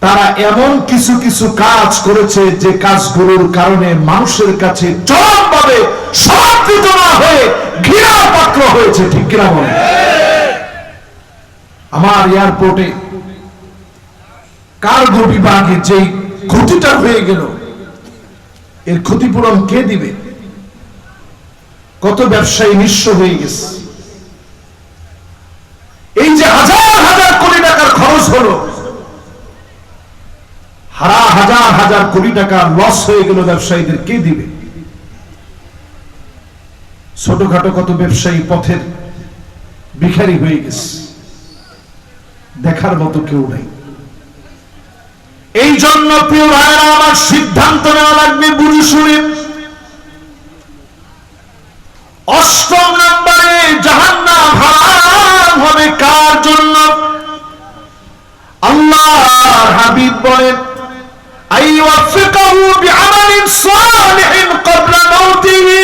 S1: তারা এমন কিছু কিছু কাজ করেছে যে কাজগুলোর কারণে মানুষের কাছে চরমভাবে সমর্থিত না হয়ে ঘৃণার পাত্র হয়েছে, ঠিক কিনা বলেন? আমার এয়ারপোর্টে কার্গো বিভাগে যে ক্ষতিটা হয়ে গেল, এর ক্ষতিপূরণ কে দিবে? কত ব্যবসায়ী নিঃস্ব হয়ে গেছে। এই যে হাজার হাজার কোটি টাকার খরচ হলো, হাজার হাজার কোটি টাকা লস হয়ে গেল, ব্যবসায়ীদের কে দিবে? ছোটখাটো কত ব্যবসায়ী পথের ভিখারি হয়ে গেছে, দেখার মতো কেউ নাই। এই জন্য প্রিয় ভাইরা আমার, সিদ্ধান্ত নেওয়া লাগবে বুঝে শুনে। অষ্টম নম্বরে জাহান্নাম হারাম হবে কার জন্য? আল্লাহর হাবিব বলেন আইওয়াফিকাহু বিআমালিন সালিহিন ক্বাবলা মাউতিহি,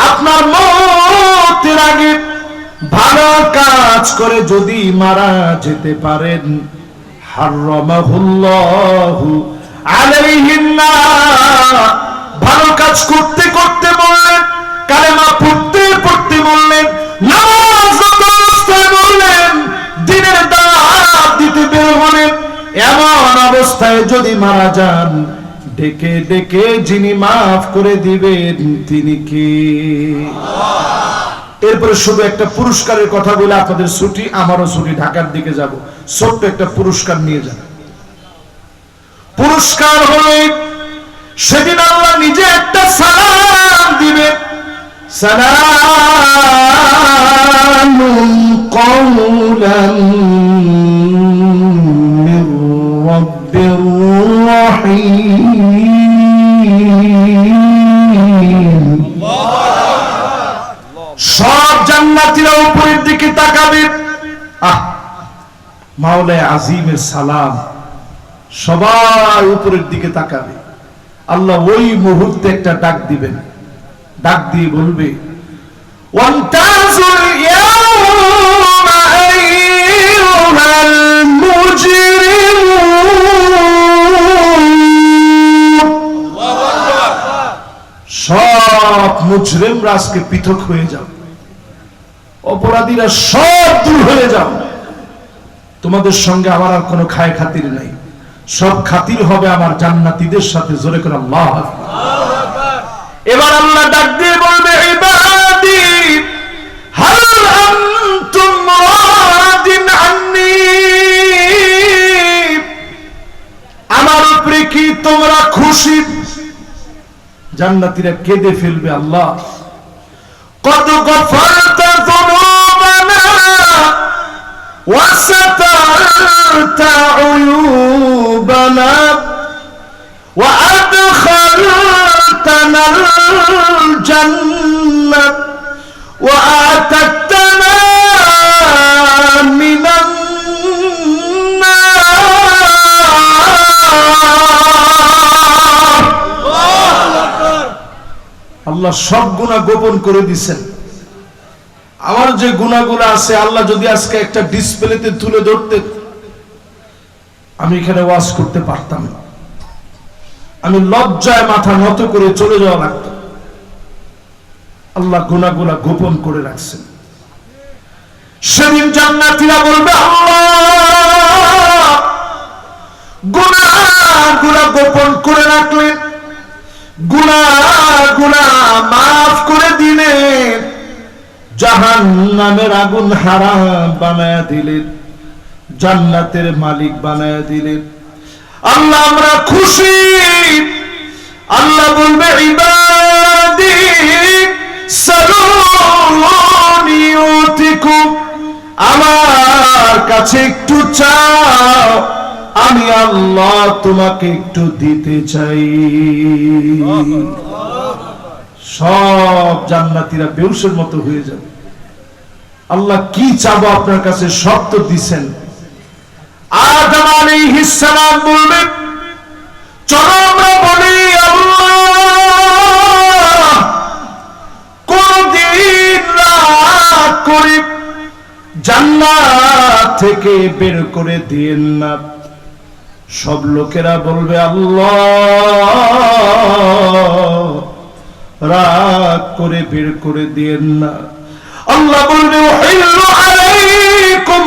S1: আপনার মওতের আগে ভালো কাজ করে যদি মারা যেতে পারেন, হারামাহুল্লাহু আলাইহিন নার, ভালো কাজ করতে করতে বললেন, কালেমা পড়তে পড়তে বললেন, নামাজ অবস্থায় বললেন, দিনের দাওয়াত দিতে বের হলেন, এমন অবস্থায় যদি মারা যান, ডেকে ডেকে যিনি মাফ করে দিবেন তিনি কে? এরপরে শুধু একটা পুরস্কারের কথা বলে আপনাদের ছুটি, আমারও ছুটি, ঢাকার দিকে যাব, ছোট্ট একটা পুরস্কার নিয়ে যান। পুরস্কার হলো সেদিন আল্লাহ নিজে একটা সালাম দিবে, সালামুন কওলান মির রাব্বির রহিম। সব জান্নাতীরা উপরের দিকে তাকাবে, মাওলা আজিমের সালাম, সবাই উপরের দিকে তাকাবে। আল্লাহ ওই মুহূর্তে একটা ডাক দিবেন, ডাক দিয়ে বলবে ওয়ান্তাজুল ইয়াওমা আইয়ুহাল মুজরিমুন। সব মুজরিমরা আজকে পৃথক হয়ে যাও, অপরাধীরা সব দূর হয়ে যাও, তোমাদের সঙ্গে আমার আর কোনো খায় খাতির নাই, সব খাতির হবে আমার জান্নাতীদের সাথে। জোরে করে আল্লাহু আকবার। এবার আল্লাহ ডাক দিয়ে বলবে ইবাদি হাল আনতুম রাদিন আন্নি, আমার উপরে কি তোমরা খুশি? জান্নাতীরা কেঁদে ফেলবে, আল্লাহ কত গফরতা যুনুবানা ওয়া সাতারতা উয়ুবানা ওয়া আদখালতানাল জান্নাহ ওয়া আতাতনা মিনান আল্লাহ সব গুনাহ গোপন করে দিয়েছেন। আমার যে গুনাহগুলো আছে আল্লাহ যদি আজকে একটা ডিসপ্লেতে তুলে ধরতেন, আমি এখানে ওয়াজ করতে পারতাম না। আমি লজ্জায় মাথা নত করে চলে যাওয়া লাগতো। আল্লাহ গুনাহগুলো গোপন করে রাখছেন। সেদিন জান্নাতীরা বলবে, আল্লাহ গুনাহগুলো গোপন করে রাখলেন, গুনাহগুলো মাফ করে দিলেন, জাহান্নামের আগুন হারাম বানায়া দিলেন, জান্নাতের মালিক বানায়া দিলেন। আল্লাহ আমরা খুশি। আল্লাহ বলবে, ইবাদি সালুনি ইউতিকুম, আমার কাছে একটু চাও, আমি আল্লাহ তোমাকে একটু দিতে চাই। সব জান্নাতীরা বেহুশের মতো হয়ে যাবে। আল্লাহ কি চাবো আপনার কাছে, সব তো দিছেন। আদম আলাইহিস সালাম বলবেন, চলো আমরা বলি আল্লাহ কোনদিন রাত করে জান্নাত থেকে বের করে দিয়েন না। সব লোকেরা বলবে, আল্লাহ রাগ করে বের করে দিয়েন না। আল্লাহ বলবে, উহিল্লু আলাইকুম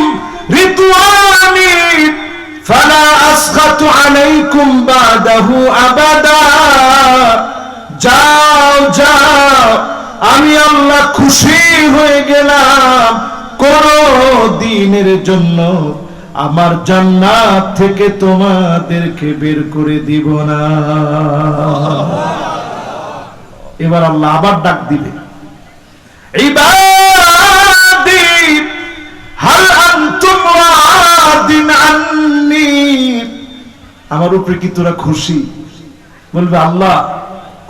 S1: রিদওয়ানি ফালা আসখাতু আলাইকুম বাদাহু আবাদা। যাও যাও, আমি আল্লাহ খুশি হয়ে গেলাম, কোন দিনের জন্য আমার জান্নাত থেকে তোমাদেরকে বের করে দিব না। এবার আল্লাহ আবার ডাক দিবে, ইবাদি হাল আনতুম রাদিন আন্নি, আমার উপরে কি তোরা খুশি? বলবে, আল্লাহ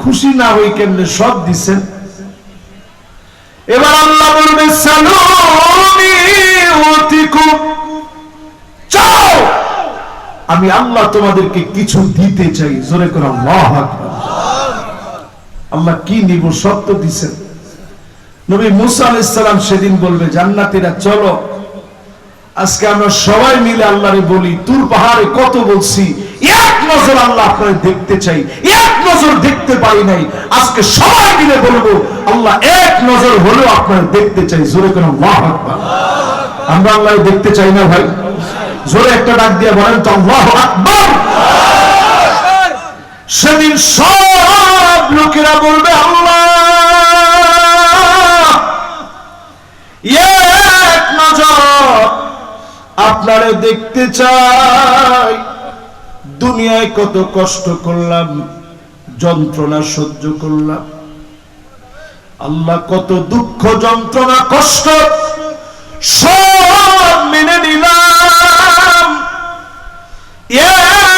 S1: খুশি না হই কেমনে, সব দিছেন। এবার আল্লাহ বলবে, সালুনি উতিকুম, চাও, আমি আল্লাহ তোমাদেরকে কিছু দিতে চাই। জোরে করে আল্লাহু আকবার। আল্লাহ কি নিব, সব তো দিছেন। নবী মুসা আলাইহিস সালাম সেদিন বলবে, জান্নাতীরা চলো আজকে আমরা সবাই মিলে আল্লাহরে বলি, তুর পাহাড়ে কত বলছি, এক নজর আল্লাহ আপনাদের দেখতে চাই, এক নজর দেখতে পারি নাই, আজকে সবাই মিলে বলবো আল্লাহ এক নজর হলেও আপনাদের দেখতে চাই। জোরে করে আল্লাহু আকবার। আমরা আল্লাহ দেখতে চাই না ভাই? জোরে একটা ডাক দিয়ে বলেন তো আল্লাহু আকবার। সেদিন সব লোকেরা বলবে, আল্লাহ এক নজর আপনারে দেখতে চাই। দুনিয়ায় কত কষ্ট করলাম, যন্ত্রণা সহ্য করলাম, আল্লাহ কত দুঃখ যন্ত্রণা কষ্ট সব মেনে নিলাম,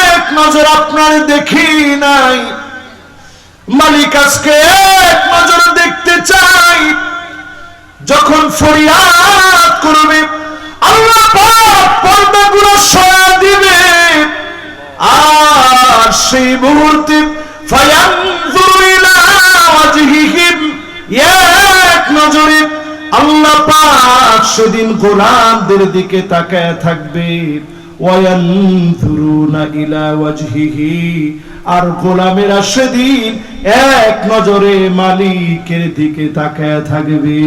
S1: এক নজর আপনার দেখি নাই। মালিক আজকে এক নজর দেখতে চাই। যখন ফরিয়াদ করবে আল্লাহ পাক পর্দাগুলো সরিয়ে দিবে, আর সেই মুহূর্তে ফায়ানজুরু ইলা ওয়াজহিহিম, এক নজরে আল্লাহ পাক সেদিন গোলামদের দিকে তাকায় থাকবে। ওয়ায়ানজুরুনা ইলা ওয়াজহিহি, আর গোলামেরা সেদিন এক নজরে মালিকের দিকে তাকায় থাকবে।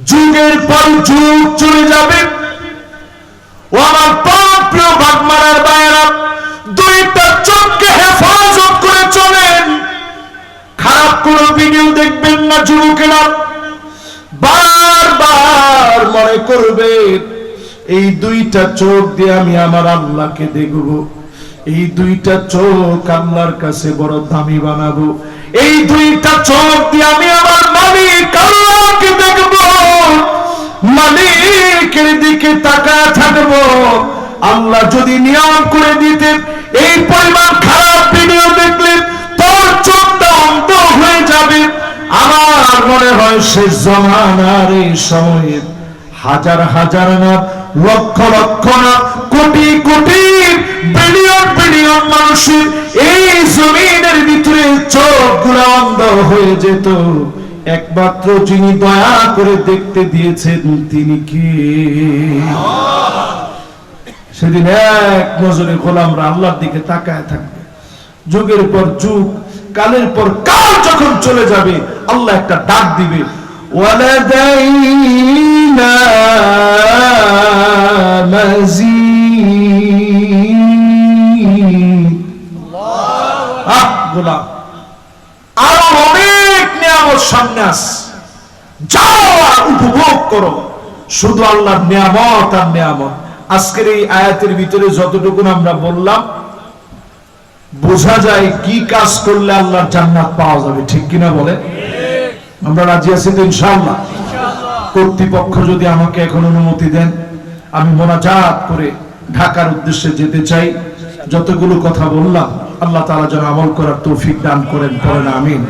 S1: যুগের পর যুগ চলে যাবে। ও আমার প্রিয় বাগমারার ভাইয়েরা, দুইটা চোখকে হেফাজত করে চলেন। খারাপ কোনো ভিডিও দেখবেন না যুবকেরা। বারবার মনে করবে, এই দুইটা চোখ দিয়ে আমি আমার আল্লাহকে দেখব, এই দুইটা চোখ আল্লাহর কাছে বড় দামি বানাবো, এই দুইটা চোখ দিয়ে আমি আমার মালিক আল্লাহকে দেখব, মালিকের দিকে তাকায় থাকবো। আল্লাহ যদি নিয়ম করে দিতেন এই পরিমাণ খারাপ ভিডিও দেখলে তোর চোখটা অন্ধ হয়ে যাবে। আমার মনে হয় শেষ জমানার এই সময়ে হাজার হাজার না, লক্ষ লক্ষ না, কোটি কোটি, বিলিয়ন বিলিয়ন মানুষের এই জমিনের ভিতরে বন্ধ হয়ে যেত, একমাত্র যিনি দয়া করে দেখতে দিয়েছেন তিনি কে? সেদিন এক নজরে গোলামরা আল্লাহর দিকে তাকায় থাকবে। যুগের পর যুগ, কালের পর কাল যখন চলে যাবে, আল্লাহ একটা ডাক দিবে, ওয়ালাদাইনা মাজিদ। গোলাম, আরো অনেক নিয়ামত সামনে আছে, যাও আর উপভোগ করো। শুধু আল্লাহর নিয়ামত আর নিয়ামত। আজকের এই আয়াতের ভিতরে যতটুকু আমরা বললাম, বোঝা যায় কি কাজ করলে আল্লাহর জান্নাত পাওয়া যাবে। ঠিক কিনা বলে? আমরা রাজি আছি তো ইনশাআল্লাহ? কর্তৃপক্ষ যদি আমাকে এখন অনুমতি দেন, আমি মোনাজাত করে ঢাকার উদ্দেশ্যে যেতে চাই। যতগুলো কথা বললাম, আল্লাহ তাআলা যেন আমল করার তৌফিক দান করেন, পড়েন আমিন।